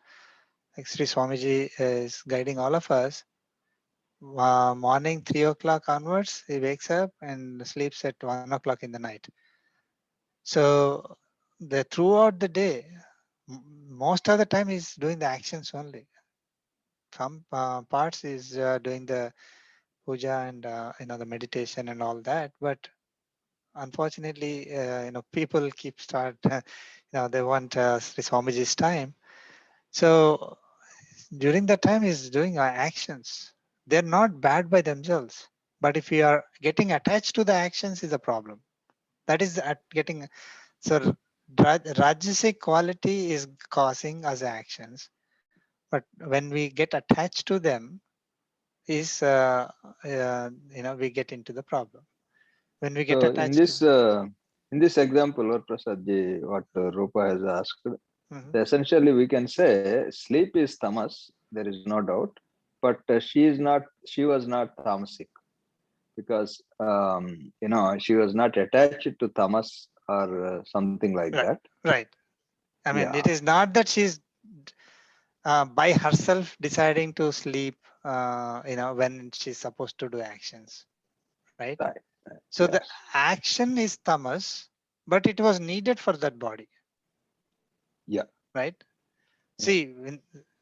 Like Sri Swamiji is guiding all of us. Morning 3 o'clock onwards, he wakes up and sleeps at 1 o'clock in the night. So the throughout the day, most of the time he's doing the actions only. Some parts is doing the puja and the meditation and all that. But unfortunately, people keep start. They want Sri Swamiji's time. So during that time, he's doing actions. They're not bad by themselves, But if you are getting attached to the actions is a problem. That is getting, so Rajasic quality is causing us actions. But when we get attached to them, is we get into the problem. When we get So attached to, in this example, what Prasad ji, what Rupa has asked, Mhm. essentially we can say sleep is tamas. There is no doubt, but she was not tamasic, because she was not attached to tamas or something like right, that. right. I mean, it Yeah, is not that she's by herself deciding to sleep, when she's supposed to do actions, right? right. So the Yes. action is tamas, but it was needed for that body, Yeah. right? Yeah. See,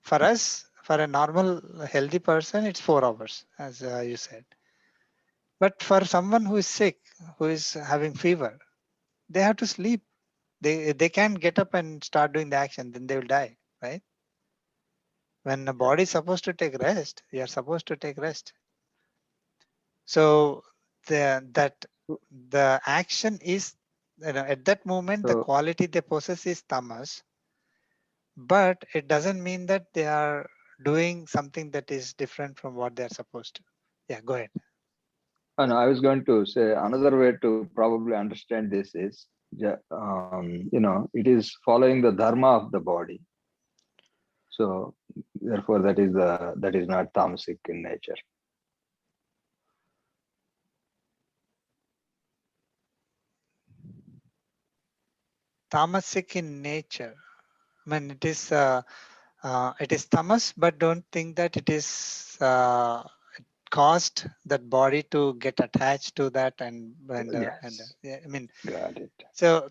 for us, for a normal healthy person, it's 4 hours, as you said. But for someone who is sick, who is having fever, they have to sleep. They can't get up and start doing the action, then they will die, right? When the body is supposed to take rest, you are supposed to take rest. So the action is, at that moment, the So quality they possess is tamas, but it doesn't mean that they are doing something that is different from what they are supposed to. Yeah, go ahead. and I was going to say another way to probably understand this is, it is following the dharma of the body. So therefore, that is not tamasic in nature. Tamasic in nature. I mean, it is tamas, but don't think that it is caused that body to get attached to that Yes, yeah, I mean, got it. so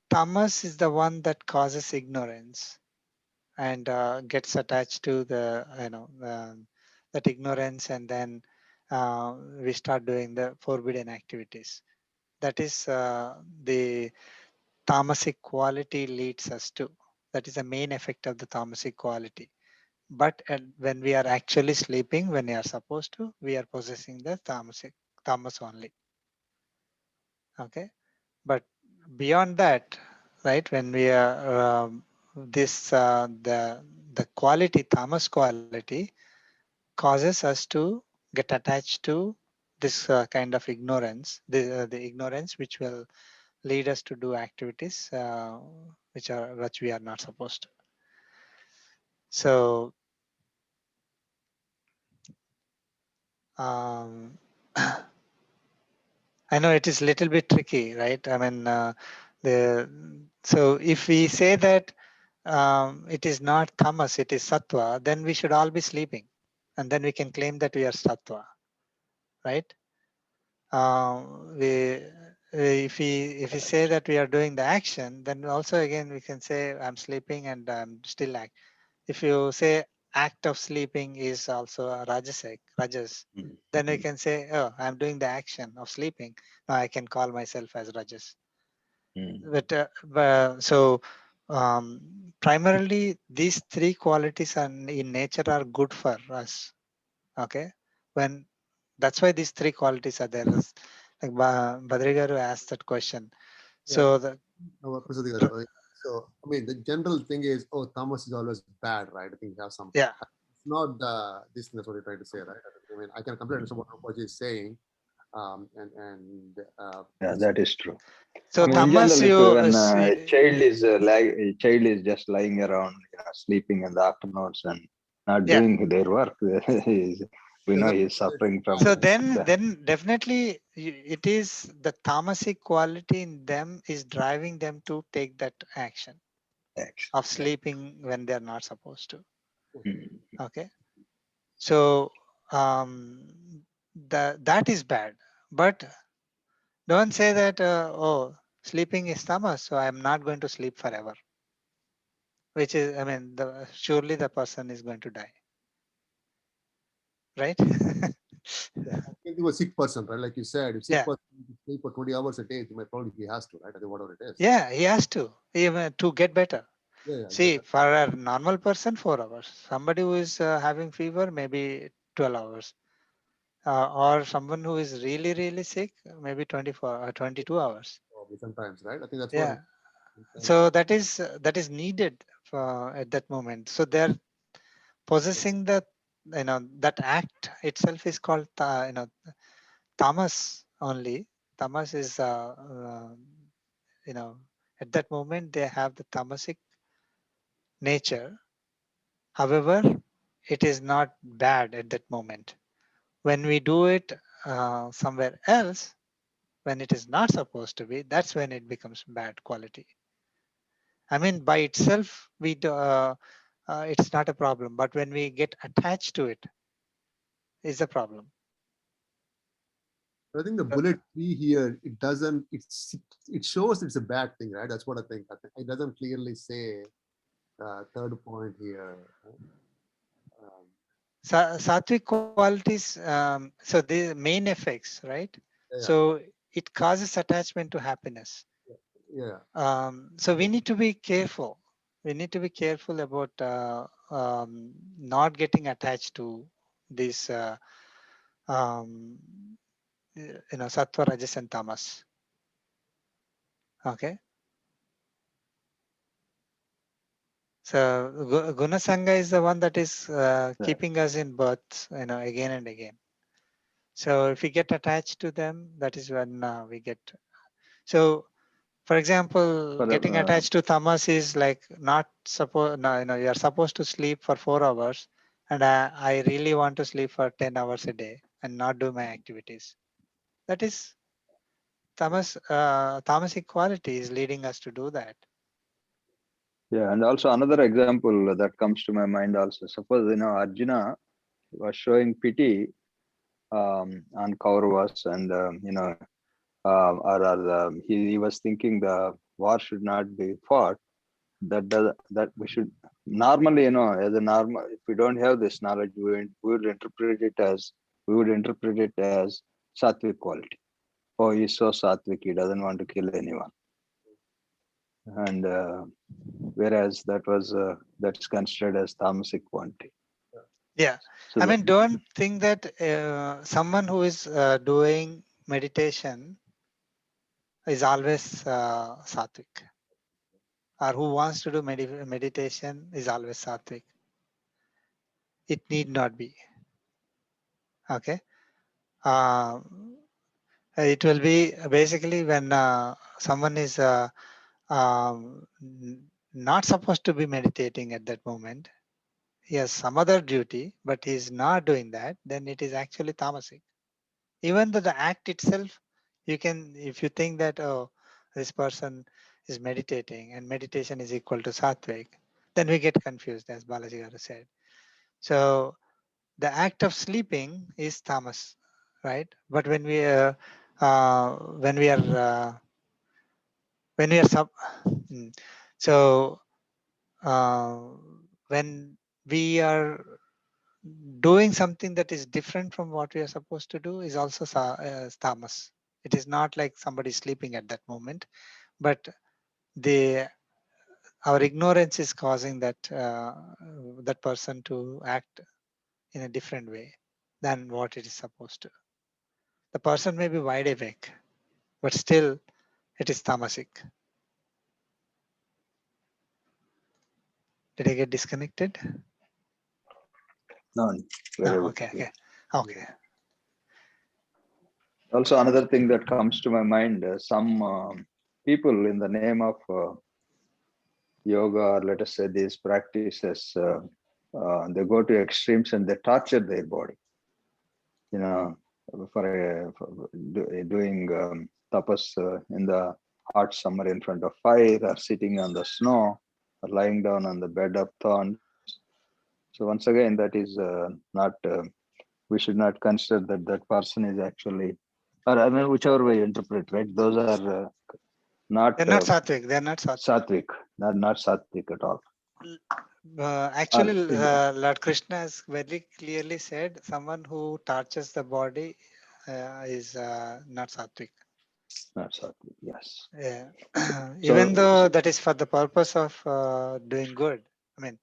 tamas is the one that causes ignorance and gets attached to the that ignorance, and then we start doing the forbidden activities. That is the tamasic quality leads us to. That is the main effect of the tamasic quality. But when we are actually sleeping, when we are supposed to, we are possessing the tamas only. Okay. But beyond that, right? When we are this the quality, tamas quality, causes us to get attached to this kind of ignorance, the ignorance which will lead us to do activities which we are not supposed to. So um, I know it is little bit tricky, right? I mean, so if we say that it is not tamas, it is sattva, then we should all be sleeping, and then we can claim that we are sattva, right? If we say that we are doing the action, then also again we can say I'm sleeping and I'm still act. If you say act of sleeping is also a rajas, then we can say, oh, I'm doing the action of sleeping. Now I can call myself as rajas. So primarily these three qualities in nature are good for us. Okay, when that's why these three qualities are there. Like Badrigaru asked that question. Yeah. So the So I mean, the general thing is, oh, tamas is always bad, right? I think you have some. yeah. It's not this. That's what you're trying to say, right? I mean, I can completely understand what Rupaji is saying, Yeah, that is true. So I mean, in tamas, general, if you when a child is just lying around, sleeping in the afternoons and not yeah. doing their work, we know he is suffering from So that. then definitely it is the tamasic quality in them is driving them to take that action Action. of Yeah. sleeping when they're not supposed to. Mm. Okay. So that is bad. But don't say that, oh, sleeping is tamas, so I'm not going to sleep forever. Which is, I mean, surely the person is going to die. Right? Yeah, I think you a sick person, right? Like you said, if sick Yeah. person sleep for 20 hours a day, he might probably he has to, right? I think whatever it is. Yeah, he has to, even to get better. Yeah, See, exactly. for a normal person, 4 hours. Somebody who is having fever, maybe 12 hours. or someone who is really, really sick, maybe 24 or 22 hours. Probably sometimes, right? I think that's Yeah. what. So that is needed for, at that moment. So they're possessing that, that act itself is called, tamas only. Tamas is, at that moment they have the tamasic nature. However, it is not bad at that moment. When we do it somewhere else, when it is not supposed to be, that's when it becomes bad quality. I mean, by itself, it's not a problem. But when we get attached to it, is a problem. I think the Uh, bullet tree here, it doesn't, it shows it's a bad thing, right? That's what I think. It doesn't clearly say third point here. Um, Sattvic qualities, so the main effects, right? yeah, So it causes attachment to happiness. yeah. So we need to be careful. We need to be careful about not getting attached to this, sattva, rajas, and tamas. Okay. So guna sangha is the one that is keeping us in birth, again and again. So if we get attached to them, that is when we get. So, for example, getting attached to tamas is like not supposed. No, you are supposed to sleep for 4 hours, and I really want to sleep for 10 hours a day and not do my activities. That is tamasic quality is leading us to do that. Yeah, and also another example that comes to my mind also. Suppose Arjuna was showing pity on Kauravas, and he was thinking the war should not be fought. That we should normally, as a normal, if we don't have this knowledge, we would interpret it as sattvic quality. Oh, he's so sattvic, he doesn't want to kill anyone, and whereas that's considered as tamasic quality. Yeah, So I mean, don't think that someone who is doing meditation is always sattvic, or who wants to do meditation is always sattvic. It need not be. Okay. It will be basically when someone is not supposed to be meditating at that moment. He has some other duty, but he is not doing that. Then it is actually tamasic. Even though the act itself, you can, if you think that, oh, this person is meditating and meditation is equal to sattvic, then we get confused, as Balaji Garu said. So the act of sleeping is tamas, right? But when we when we are so uh, when we are doing something that is different from what we are supposed to do is also tamas. It is not like somebody sleeping at that moment, but the our ignorance is causing that person to act in a different way than what it is supposed to. The person may be wide awake, but still it is tamasic. Did I get disconnected? no, No, very okay, good. okay. Also, another thing that comes to my mind: some people, in the name of yoga, or let us say these practices, they go to extremes and they torture their body. For doing tapas in the hot summer in front of fire, or sitting on the snow, or lying down on the bed of thorns. So once again, that is not. We should not consider that person is actually, or I mean, whichever way you interpret, right? Those are not They're not sattvic. They're not sattvic. sattvic, not sattvic at all. Actually, Lord Krishna has very clearly said someone who tortures the body is not sattvic. Not sattvic, yes. Yeah. So Even though that is for the purpose of doing good. I mean,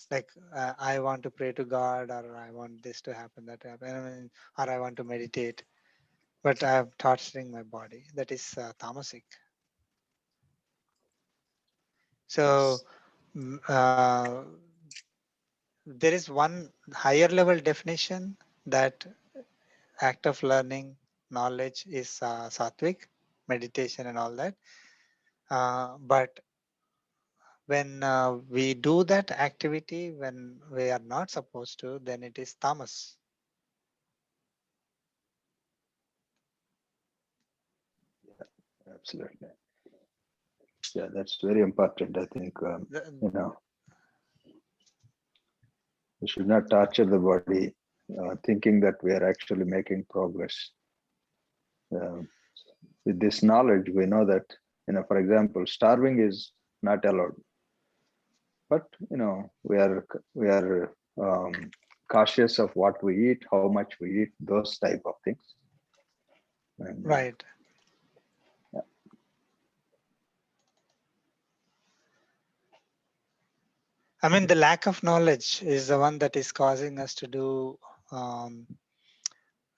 Like I want to pray to God, or I want this to happen, that happen, I mean, or I want to meditate, but I'm torturing my body. That is tamasic. So there is one higher level definition that act of learning knowledge is sattvic, meditation and all that. But when we do that activity when we are not supposed to, then it is tamas. Absolutely. Yeah, that's very important. I think, you know, we should not torture the body thinking that we are actually making progress. With this knowledge, we know that, you know, for example, starving is not allowed. But, you know, we are cautious of what we eat, how much we eat, those type of things. And, Right. Yeah. I mean, the lack of knowledge is the one that is causing us to do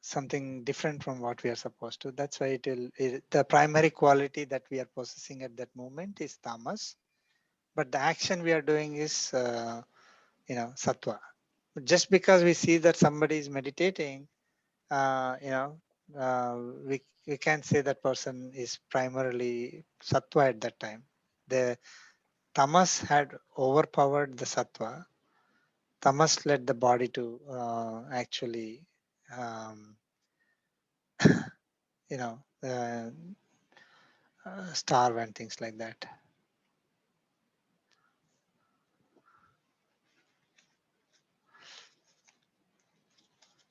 something different from what we are supposed to. That's why the primary quality that we are possessing at that moment is tamas, but the action we are doing is sattva. Just because we see that somebody is meditating, we can't say that person is primarily sattva at that time. The tamas had overpowered the sattva. Tamas led the body to actually, you know, uh, starve and things like that.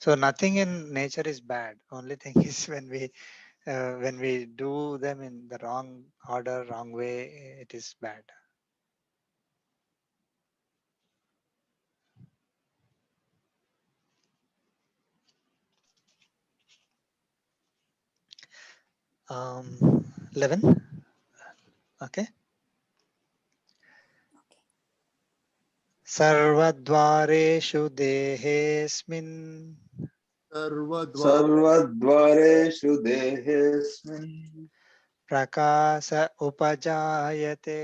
So nothing in nature is bad. Only thing is when we do them in the wrong order, wrong way, it is bad. 11. Okay. सर्वद्वारेषु देहेऽस्मिन् सर्वद्वारेषु देहेऽस्मिन् प्रकाश उपजायते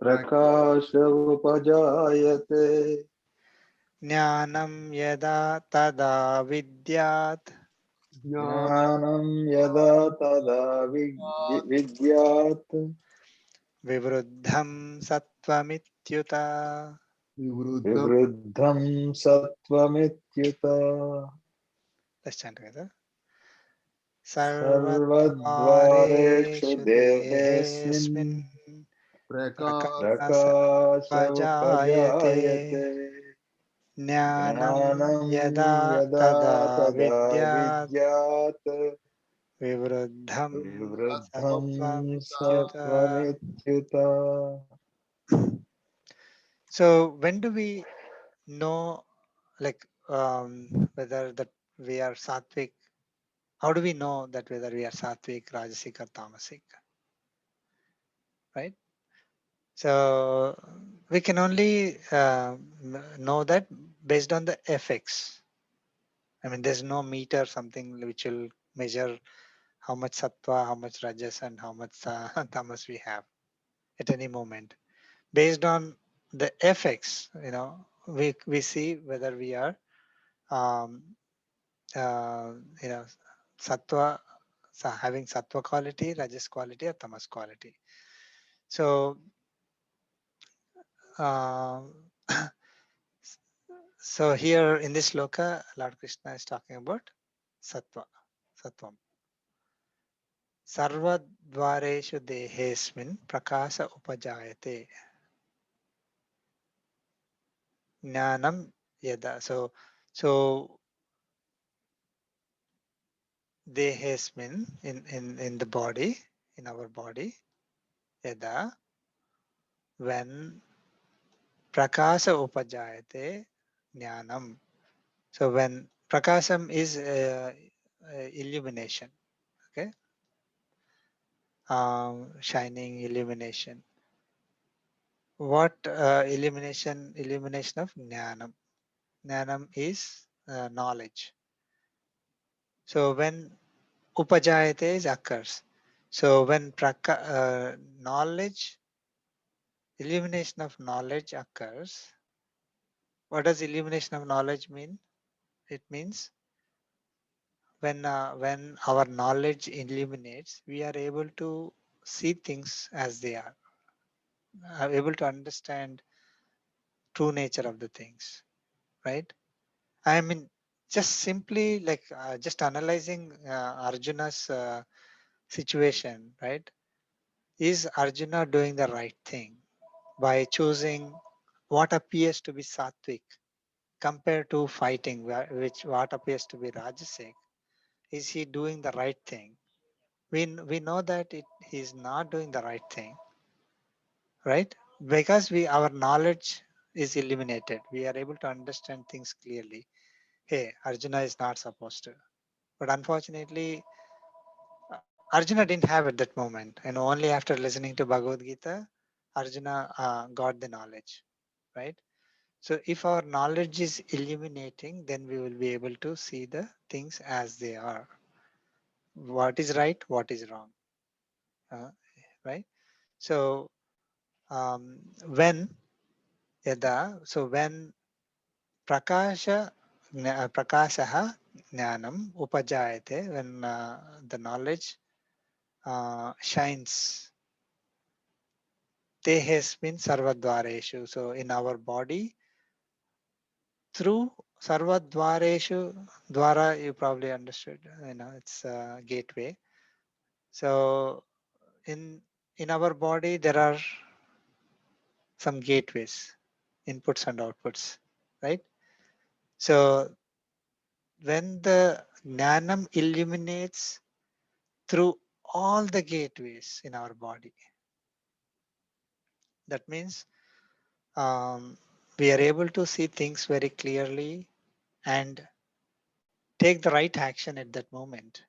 प्रकाश उपजायते ज्ञानं यदा तदा विद्यात् ज्ञानं यदा तदा विद्यात् विवृद्धं सत्त्वमित्युत. विवृद्धं सत्त्वमित्युत. Let's chant together. सर्वद्वारेषु सर्वद्वारेषु देहेऽस्मिन् देहेऽस्मिन् प्रकाश प्रकाशोपजायते उपजायते ज्ञानं ज्ञानं यदा यदा तदा तदा विद्यात् विद्यात् विवृद्धं विवृद्धं सत्त्वमित्युत. सत्त्वमित्युत. So when do we know, like, whether that we are sattvic? How do we know that whether we are sattvic, rajasic, or tamasic? Right. So we can only know that based on the effects. I mean, there's no meter, something which will measure how much sattva, how much rajas, and how much tamas we have at any moment. Based on the effects, we see whether we are, sattva, having sattva quality, rajas quality, or tamas quality. So, so here in this sloka, Lord Krishna is talking about sattva, sattvam. Sarvadvareshu dehesmin prakasa upajayate. Jnanam yada. So dehesmin in the body, in our body, yada, when prakasa upajayate jnanam. So when prakasam is illumination, okay, shining illumination. what elimination of jnanam. Jnanam is knowledge. So when upajayate is occurs. So when knowledge, illumination of knowledge occurs, what does illumination of knowledge mean? It means when our knowledge illuminates, we are able to see things as they are able to understand true nature of the things, right? I mean, just simply like just analyzing Arjuna's situation, right? Is Arjuna doing the right thing by choosing what appears to be sattvic compared to fighting, which what appears to be rajasic? Is he doing the right thing? We know that he is not doing the right thing, right? Because our knowledge is illuminated. We are able to understand things clearly. Hey, Arjuna is not supposed to. But unfortunately, Arjuna didn't have at that moment. And only after listening to Bhagavad Gita, Arjuna got the knowledge, right? So if our knowledge is illuminating, then we will be able to see the things as they are. What is right, what is wrong, right? So when when prakasha jnanam upajayate, when the knowledge shines, tehesmin sarvadvareshu. So in our body, through sarvadvareshu, dwara you probably understood, it's a gateway. So in our body there are some gateways, inputs and outputs, right? So when the jnanam illuminates through all the gateways in our body, that means we are able to see things very clearly and take the right action at that moment,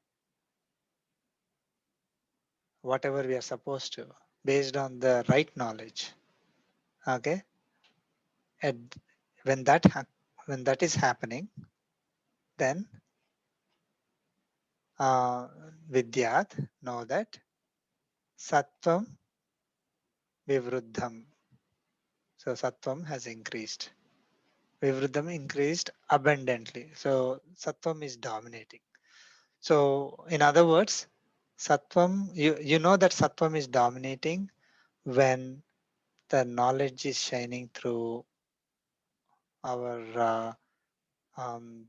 whatever we are supposed to, based on the right knowledge. Okay, and when that is happening, then vidyat, know that sattvam vivruddham. So sattvam has increased. Vivruddham increased abundantly. So sattvam is dominating. So in other words, sattvam, you know that sattvam is dominating when the knowledge is shining through our um,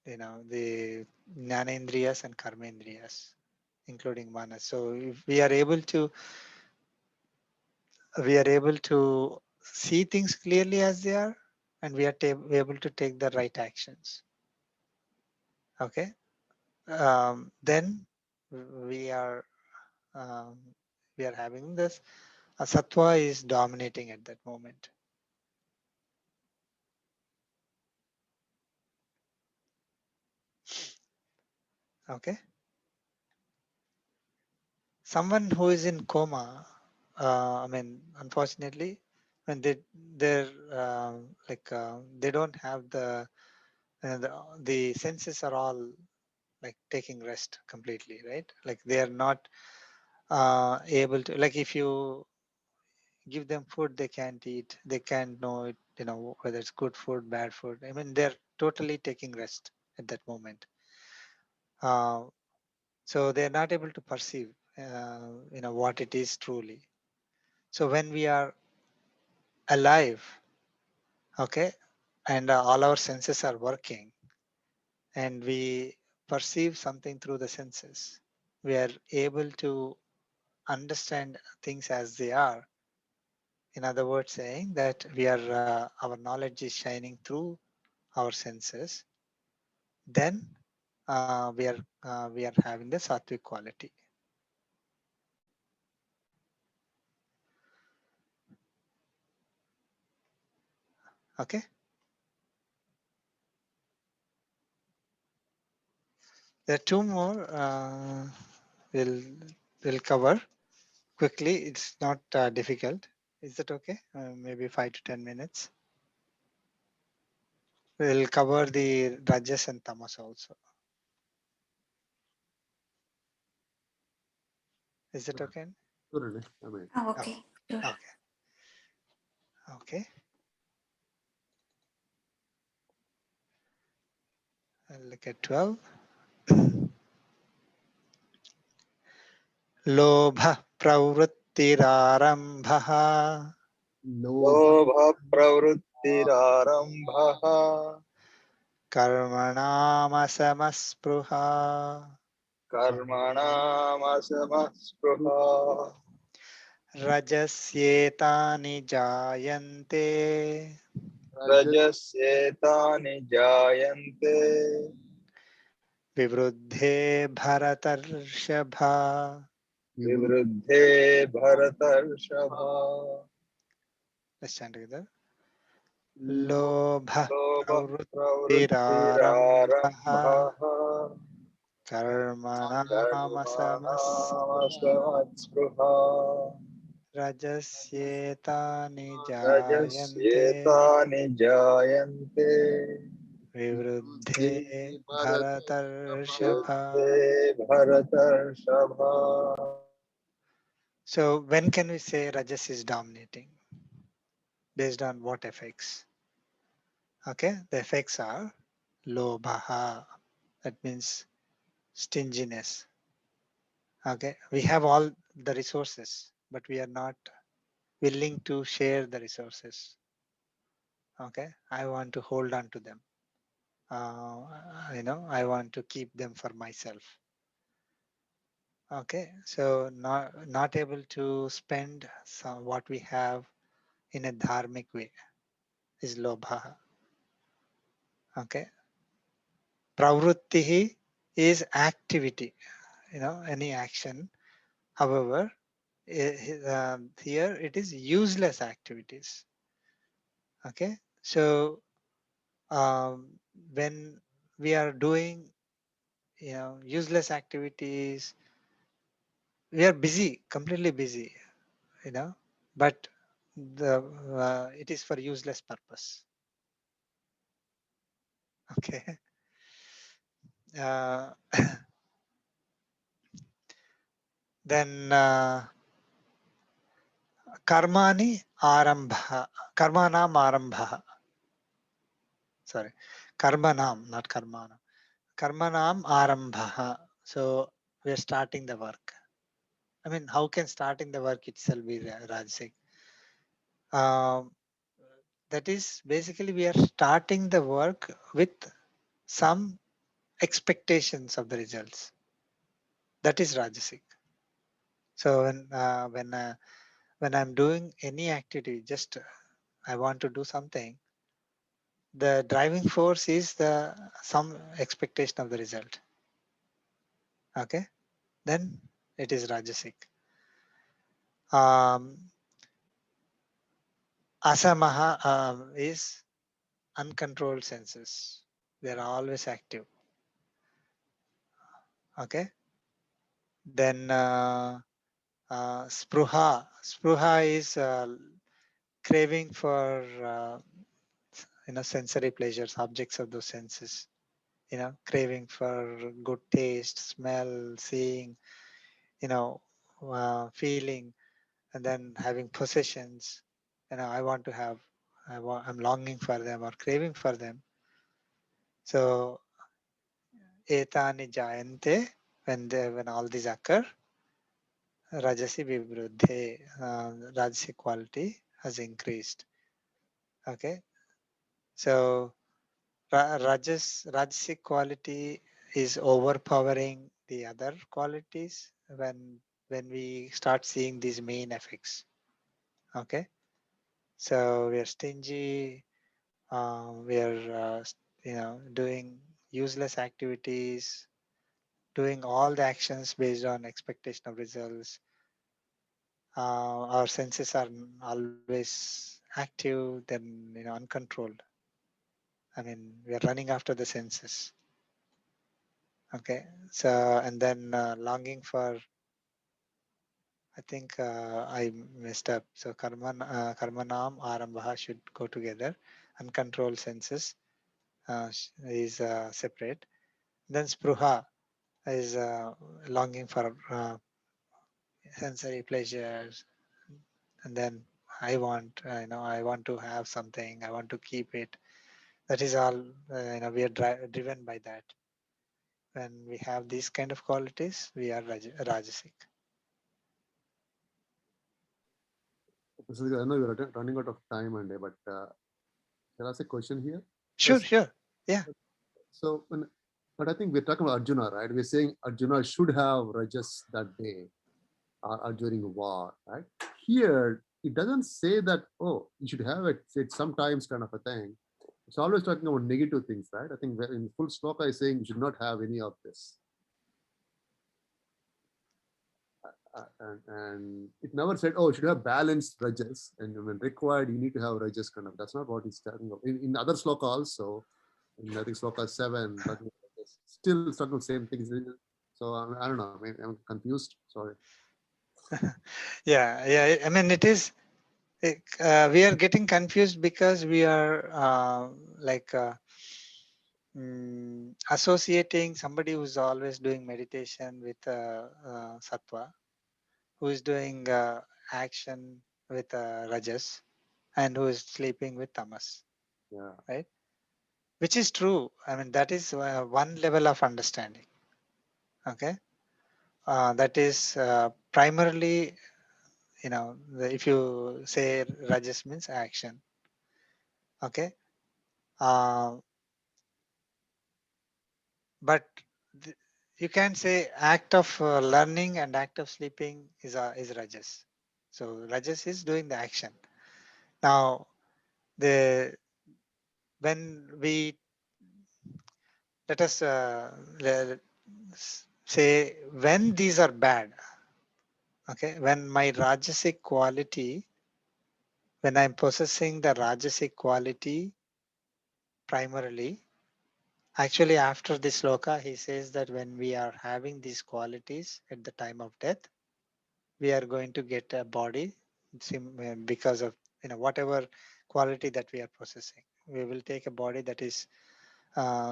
the jnanendriyas and karmendriyas, including manas. So if we are able to see things clearly as they are, and we are able to take the right actions. Okay, then we are um, we are having this. Sattva is dominating at that moment. Okay, someone who is in coma, I mean, unfortunately, when they're they don't have the senses are all like taking rest completely, right? Like they are not able to, like if you give them food, they can't eat, they can't know it, whether it's good food, bad food. I mean, they're totally taking rest at that moment. Uh, so they're not able to perceive, what it is truly. So when we are alive, okay, and all our senses are working, and we perceive something through the senses, we are able to understand things as they are. In other words, saying that our knowledge is shining through our senses, then we are having the sattvic quality. Okay, there are two more we'll cover quickly. It's not difficult. Is that okay? Maybe 5 to 10 minutes. We'll cover the Rajas and Tamas also. Is it okay? Sure, I mean, Okay. Sure. Okay. Okay. I'll look at 12. Lobha pravrittirarambha Lobha लोभप्रवृत्तिरारम्भः karmanamasamasspruha कर्मणामसमः Spruha rajasyetani jayante Rajas रजस्येतानि जायन्ते vivruddhe bharatarshava. Vivru विवृद्धे भरतर्षभा Let's chant together. Lo Lobha लोभः pravrittirarambha प्रवृत्तिरारम्भः karmanamasamasspruha कर्मणामसमत्स्पृहा rajasyetani jayante रजस्येतानि जायन्ते vivruddhe Vivruddhe bharatarshava. वृद्धे भरतर्षभा So when can we say Rajas is dominating? Based on what effects? Okay, the effects are lobha. That means stinginess. Okay, we have all the resources, but we are not willing to share the resources. Okay, I want to hold on to them. I want to keep them for myself. Okay, so not able to spend some what we have in a dharmic way is lobha. Okay, pravrittihi is activity. Any action. However, here it is useless activities. Okay, so when we are doing useless activities, we are busy, completely busy, but it is for useless purpose. Okay. uh, then karmani arambha, karmanam arambha, sorry, karmanam, not karmana, karmanam arambha. So we are starting the work. I mean, how can starting the work itself be rajasic? um, that is basically we are starting the work with some expectations of the results. That is rajasic. So when I'm doing any activity, just I want to do something, the driving force is the some expectation of the result. Okay, then it is rajasic. Asamaha is uncontrolled senses. They are always active. Okay, then spruha. Spruha is craving for sensory pleasures, objects of those senses. Craving for good taste, smell, seeing, feeling, and then having possessions. I want to have. I'm longing for them or craving for them. So etani jayante, when all these occur, rajasi vivruddhe, rajasi quality has increased. Okay, so rajasic quality is overpowering the other qualities when we start seeing these main effects. Okay, so we are stingy. We are doing useless activities, doing all the actions based on expectation of results. Our senses are always active, then uncontrolled. I mean, we are running after the senses. Okay, so and then longing for I think I messed up. So karmanam arambha should go together. Uncontrolled senses is separate. Then spruha is longing for sensory pleasures, and then I want, I want to have something. I want to keep it. That is all. We are driven by that. When we have these kind of qualities, we are rajasic. Basically, I know we're running out of time, and but can I ask a question here? Sure, Yes. sure. Yeah. So, but I think we're talking about Arjuna, right? We're saying Arjuna should have rajas that day or during war, right? Here, it doesn't say that, oh, you should have it, it's sometimes kind of a thing. It's always talking about negative things, right? I think in full sloka is saying you should not have any of this. And it never said, oh, you should have balanced rajas. And when required, you need to have rajas kind of. That's not what it's talking about. In other sloka also, in I think sloka 7, talking about this, still talking about the same things. So I don't know. I'm confused. Sorry. Yeah. I mean, it is. We are getting confused because we are associating somebody who's always doing meditation with sattva, who is doing action with rajas, and who is sleeping with tamas, Yeah. right? Which is true. I mean, that is one level of understanding. Okay, that is primarily, if you say rajas means action. Okay, uh, but you can say act of learning and act of sleeping is rajas. So rajas is doing the action. Now the when we let us say when these are bad. Okay, when my rajasic quality, when I'm possessing the rajasic quality primarily, actually after this sloka he says that when we are having these qualities at the time of death, we are going to get a body because of whatever quality that we are possessing. We will take a body that is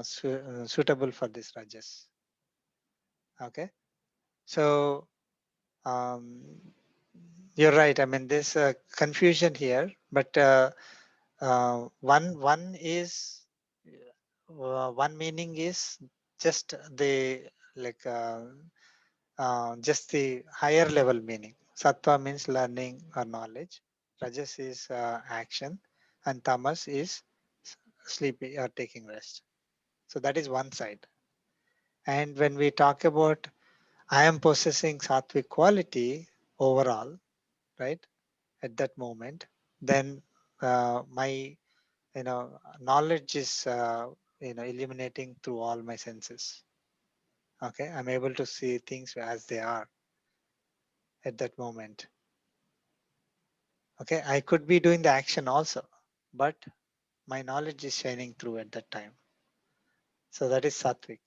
suitable for this rajas. Okay, so um, you're right. I mean, there's a confusion here, but one is one meaning is just the like just the higher level meaning. Sattva means learning or knowledge. Rajas is action, and tamas is sleeping or taking rest. So that is one side. And when we talk about I am possessing sattvic quality overall, right? At that moment, then my knowledge is illuminating through all my senses. Okay, I'm able to see things as they are at that moment. Okay, I could be doing the action also, but my knowledge is shining through at that time. So that is sattvic.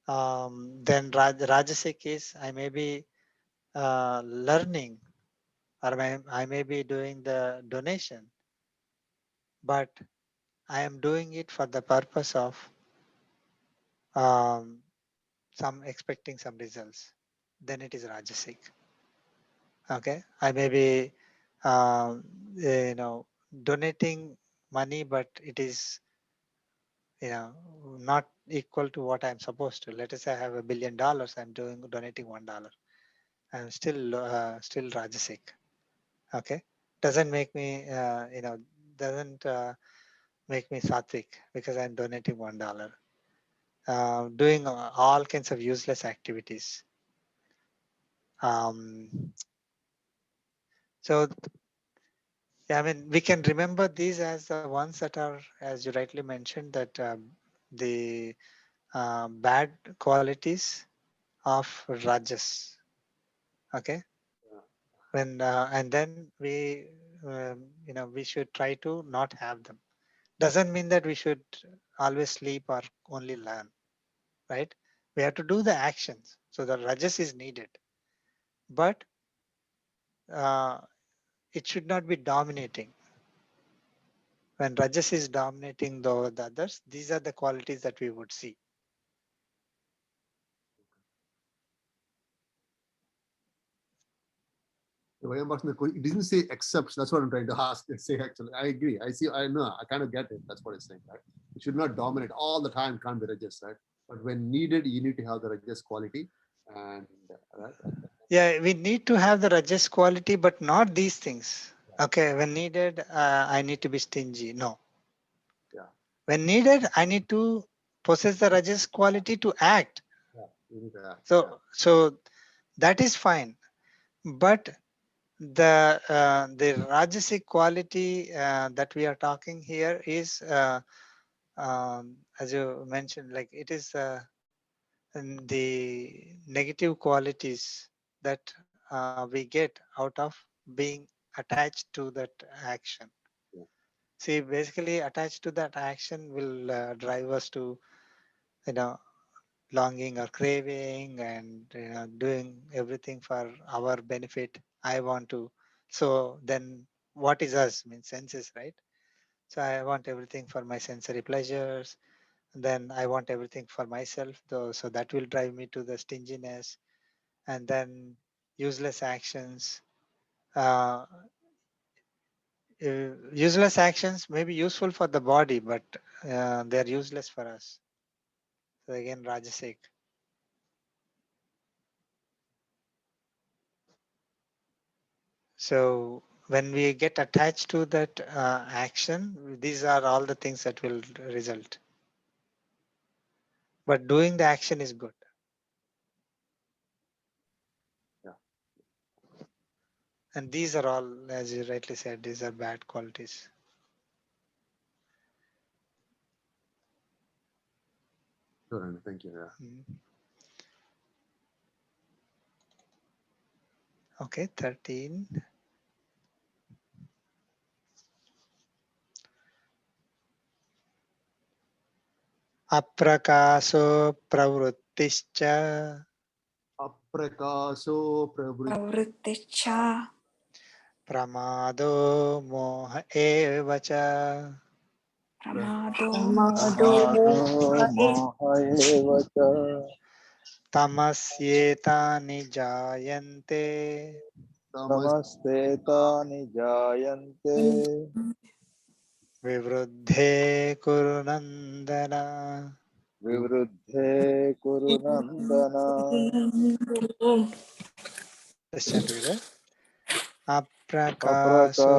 Then rajasic is I may be learning, or I may be doing the donation, but I am doing it for the purpose of um, some expecting some results. Then it is rajasic. Okay, I may be donating money, but it is not equal to what I'm supposed to. Let us say I have $1 billion, I'm donating $1. I'm still rajasic. Okay, doesn't make me doesn't make me sattvic because I'm donating $1. Doing all kinds of useless activities. So yeah, I mean, we can remember these as the ones that are, as you rightly mentioned, that the bad qualities of rajas. Okay, when and then we should try to not have them. Doesn't mean that we should always sleep or only learn, right? We have to do the actions. So the rajas is needed, but it should not be dominating. When Rajas is dominating the others, these are the qualities that we would see. It doesn't say except. That's what I'm trying to ask. Say actually, I agree. I see. I know. I kind of get it. That's what it's saying. Right? It should not dominate all the time. Can't be Rajas, right? But when needed, you need to have the Rajas quality. And right? Yeah, we need to have the Rajas quality, but not these things. Okay, when needed, I need to be stingy. No. Yeah. When needed, I need to possess the Rajas quality to act. Yeah. You need to act. So that is fine. But the Rajasic quality that we are talking here is, as you mentioned, like it is the negative qualities that we get out of being attached to that action. Yeah. See, basically attached to that action will drive us to, longing or craving and doing everything for our benefit. I want to. So then what is us? Means senses, right? So I want everything for my sensory pleasures. Then I want everything for myself, though. So that will drive me to the stinginess, and then useless actions. Uh, Useless actions may be useful for the body, but they are useless for us. So again, Rajasic. So when we get attached to that action, these are all the things that will result. But doing the action is good. Yeah. And these are all, as you rightly said, these are bad qualities. Sure, thank you. Yeah. Okay, 13. Aprakaso pravrittischa. Aprakaso Pravritticha. Pramado moha evacha. Pramado मोह एव च Tamasyetani jayante. तमस्तेतानि जायन्ते Vivruddhe kurunandana. विवृद्धे कुरु नन्दन. Let's chant together. अप्रकाशे Aprakaso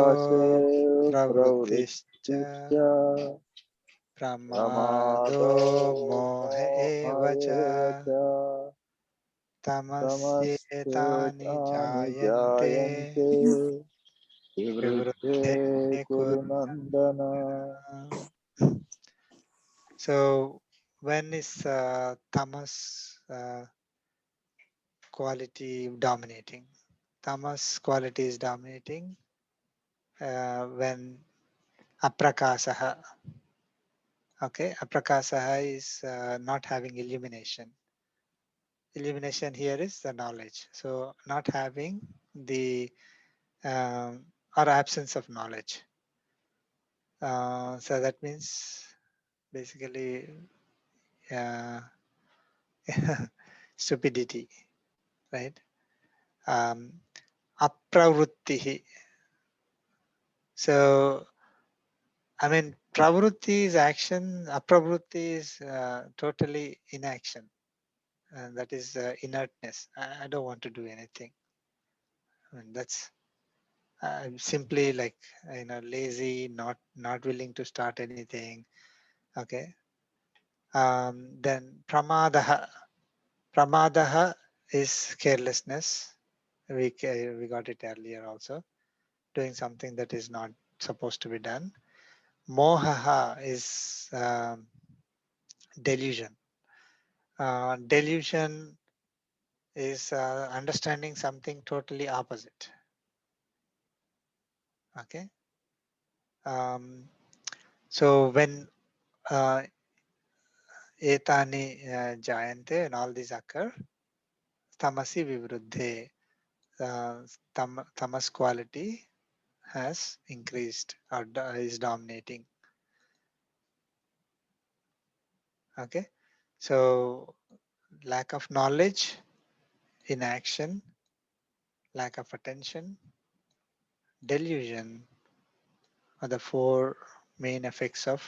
प्रवृत्तिश्च pravrittischa. प्रमादो Pramado moha मोह एव evacha. च Tamasyetani तमस्तेतानि jayante. जायन्ते विवृद्धे Vivruddhe कुरु नन्दन. So when is tamas quality dominating? Tamas quality is dominating when aprakasaha. Okay, aprakasaha is not having illumination. Illumination here is the knowledge. So not having the or absence of knowledge. So that means basically stupidity, right? Apravrittihi. So, I mean, pravritti is action, apravritti is totally inaction. And that is inertness. I don't want to do anything. I mean, that's simply like, lazy, not willing to start anything. Okay. Then pramadaha. Pramadaha is carelessness. We got it earlier also. Doing something that is not supposed to be done. Mohaha is delusion. Delusion is understanding something totally opposite. Okay. So when etani jayante and all these occur, tamasi vivruddhe. the tamas quality has increased or is dominating. Okay, so lack of knowledge, inaction, lack of attention, delusion are the four main effects of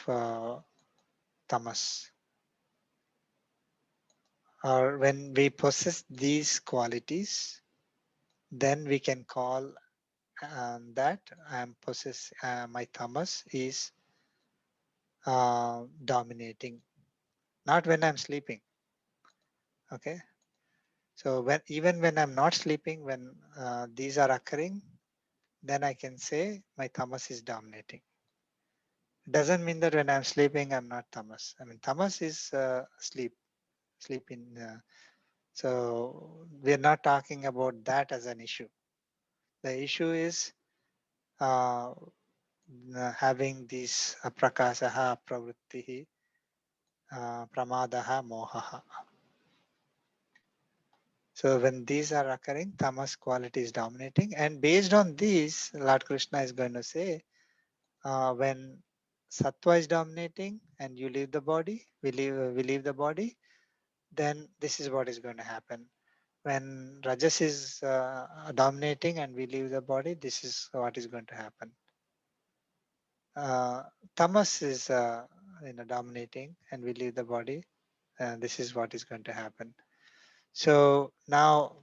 tamas. Or when we possess these qualities, then we can call that I'm my tamas is dominating. Not when I'm sleeping. Okay, so even when I'm not sleeping, when these are occurring, then I can say my tamas is dominating. It doesn't mean that when I'm sleeping, I'm not tamas. I mean, tamas is sleep in. So we're not talking about that as an issue. The issue is having these aprakasaha, pravrittihi, pramadaha, mohaha. So when these are occurring, tamas quality is dominating. And based on these, Lord Krishna is going to say, when sattva is dominating and you leave the body, we leave the body, then this is what is going to happen. When rajas is dominating and we leave the body, this is what is going to happen. Tamas is dominating and we leave the body, this is what is going to happen. So now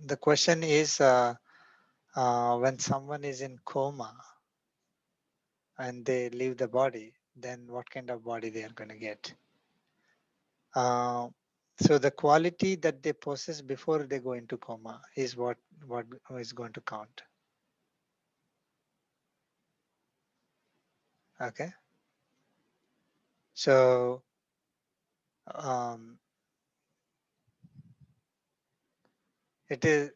the question is, when someone is in coma and they leave the body, then what kind of body they are going to get? So the quality that they possess before they go into coma is what is going to count. Okay. So it is.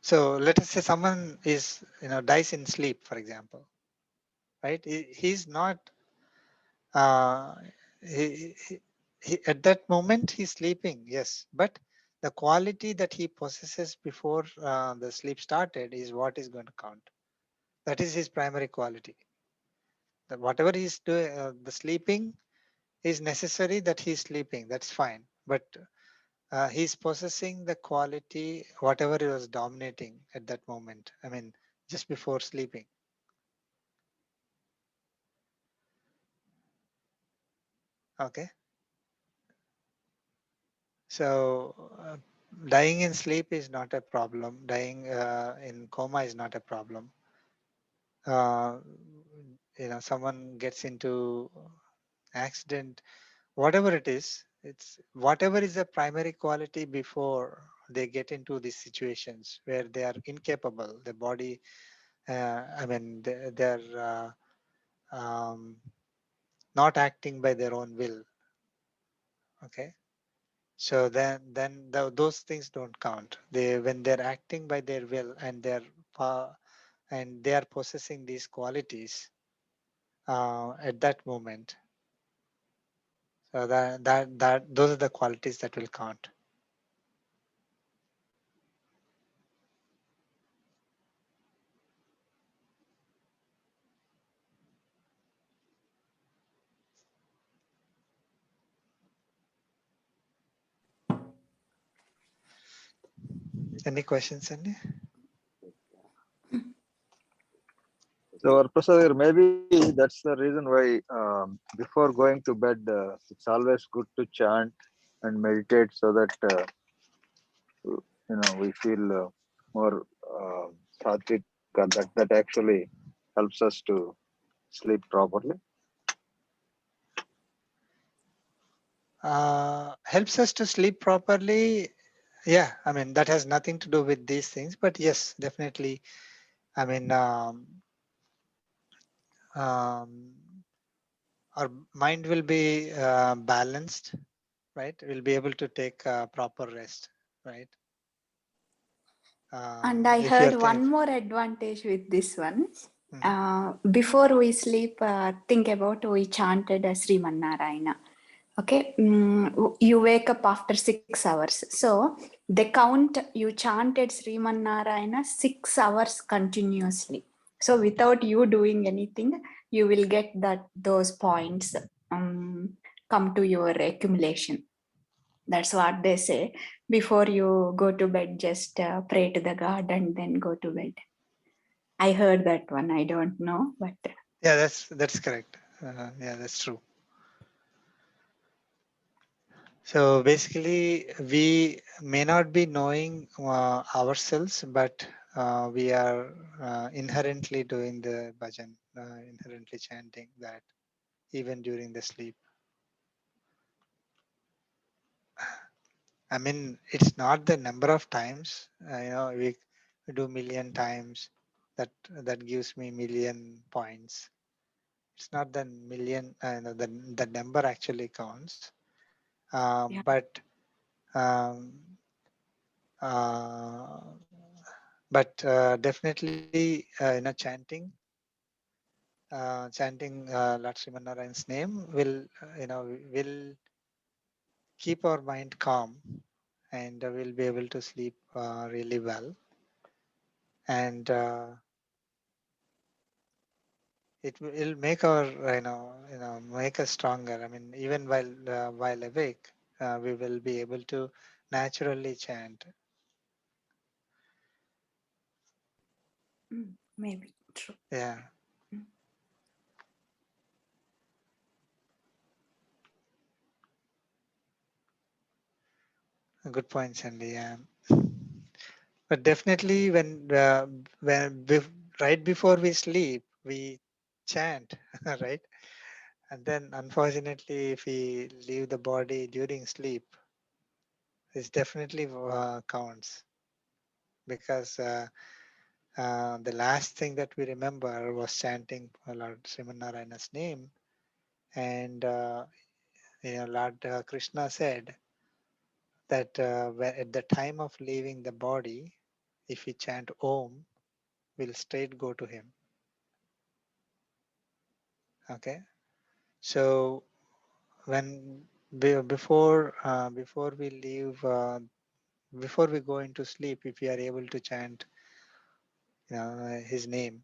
So let us say someone is dies in sleep, for example, right? He's not. He at that moment he's sleeping, yes, but the quality that he possesses before the sleep started is what is going to count. That is his primary quality. That whatever he's doing, the sleeping is necessary that he's sleeping. That's fine, but he's possessing the quality, whatever he was dominating at that moment. I mean, just before sleeping. Okay. So dying in sleep is not a problem. Dying in coma is not a problem. Someone gets into accident, whatever it is, it's whatever is the primary quality before they get into these situations where they are incapable, the body, they're not acting by their own will. Okay. So then those things don't count. When they're acting by their will and they are possessing these qualities at that moment. So that those are the qualities that will count. Any questions, Andy? So, Prasad, maybe that's the reason why before going to bed, it's always good to chant and meditate so that we feel more sattvic. That actually helps us to sleep properly. Helps us to sleep properly. Yeah, I mean that has nothing to do with these things, but yes, definitely. I mean, our mind will be balanced, right? We'll be able to take proper rest, right? And I heard one more advantage with this one. Before we sleep, think about we chanted Sriman Narayana. Okay, you wake up after 6 hours. So they count, you chanted Sriman 6 hours continuously. So without you doing anything, you will get those points come to your accumulation. That's what they say. Before you go to bed, just pray to the God and then go to bed. I heard that one. I don't know, but Yeah, that's correct. Yeah, that's true. So basically, we may not be knowing ourselves, but we are inherently doing the bhajan, inherently chanting that even during the sleep. I mean, it's not the number of times. We do million times. That gives me million points. It's not the million. The number actually counts. yeah. But um, uh, definitely, chanting Lord Srimanarayan's name will keep our mind calm, and we'll be able to sleep really well. And it will make our make us stronger. I mean, even while awake, we will be able to naturally chant. Maybe true. Yeah. Good point, Sandy. Yeah. But definitely, right before we sleep, we chant, right? And then, unfortunately, if we leave the body during sleep, this definitely counts, because the last thing that we remember was chanting Lord Srimanarayana's name, and Lord Krishna said that at the time of leaving the body, if we chant Om, we'll straight go to him. Okay, so before we leave, before we go into sleep, if we are able to chant his name,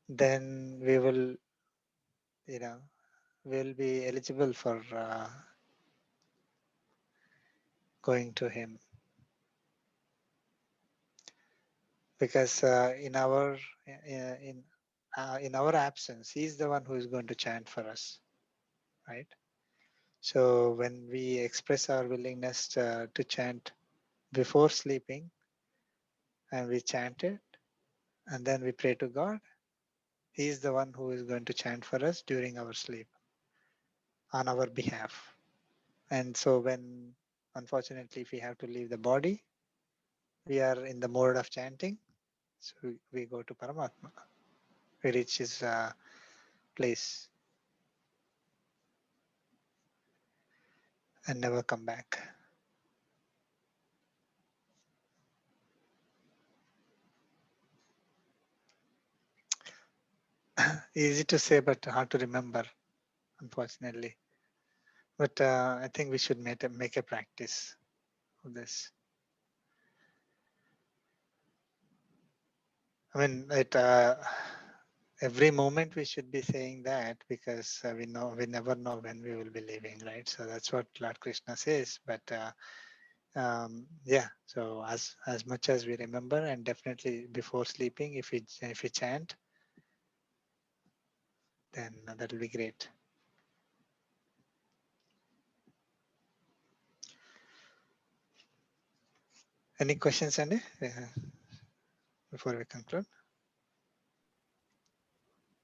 then we'll be eligible for going to him, because in our absence, he's the one who is going to chant for us, right? So when we express our willingness to chant before sleeping, and we chant it, and then we pray to God, he is the one who is going to chant for us during our sleep on our behalf. And so when, unfortunately, if we have to leave the body, we are in the mode of chanting, so we go to Paramatma. We reach his place and never come back. Easy to say, but hard to remember, unfortunately. But I think we should make a practice of this. I mean, every moment we should be saying that, because we never know when we will be leaving, right? So that's what Lord Krishna says. But yeah, so as much as we remember, and definitely before sleeping, if we chant, then that will be great. Any questions, Andy, before we conclude?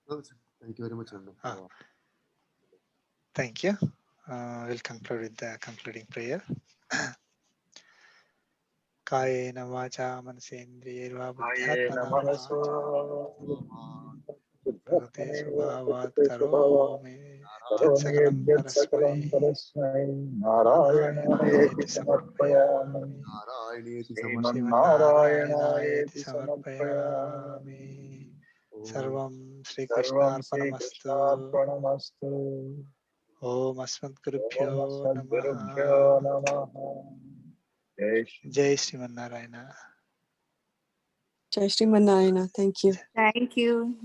No, sir. Thank you very much, Anna. Thank you. We'll conclude with the concluding prayer. कायेन वाचा मनसेन्द्रियैर्वा बुद्ध्यात्मना प्रकृते स्वभावात् करोमि यत्सकलं परस्मै नारायणायेति समर्पयामि Narayणेति श्रीमन्नारायणायेति समर्पयामि सर्वं श्रीकृष्णार्पणमस्तु ॐ अस्मद्गुरुभ्यो नमः Jai Sriman Narayana. Jai Shri Manayana. Thank you. Thank you.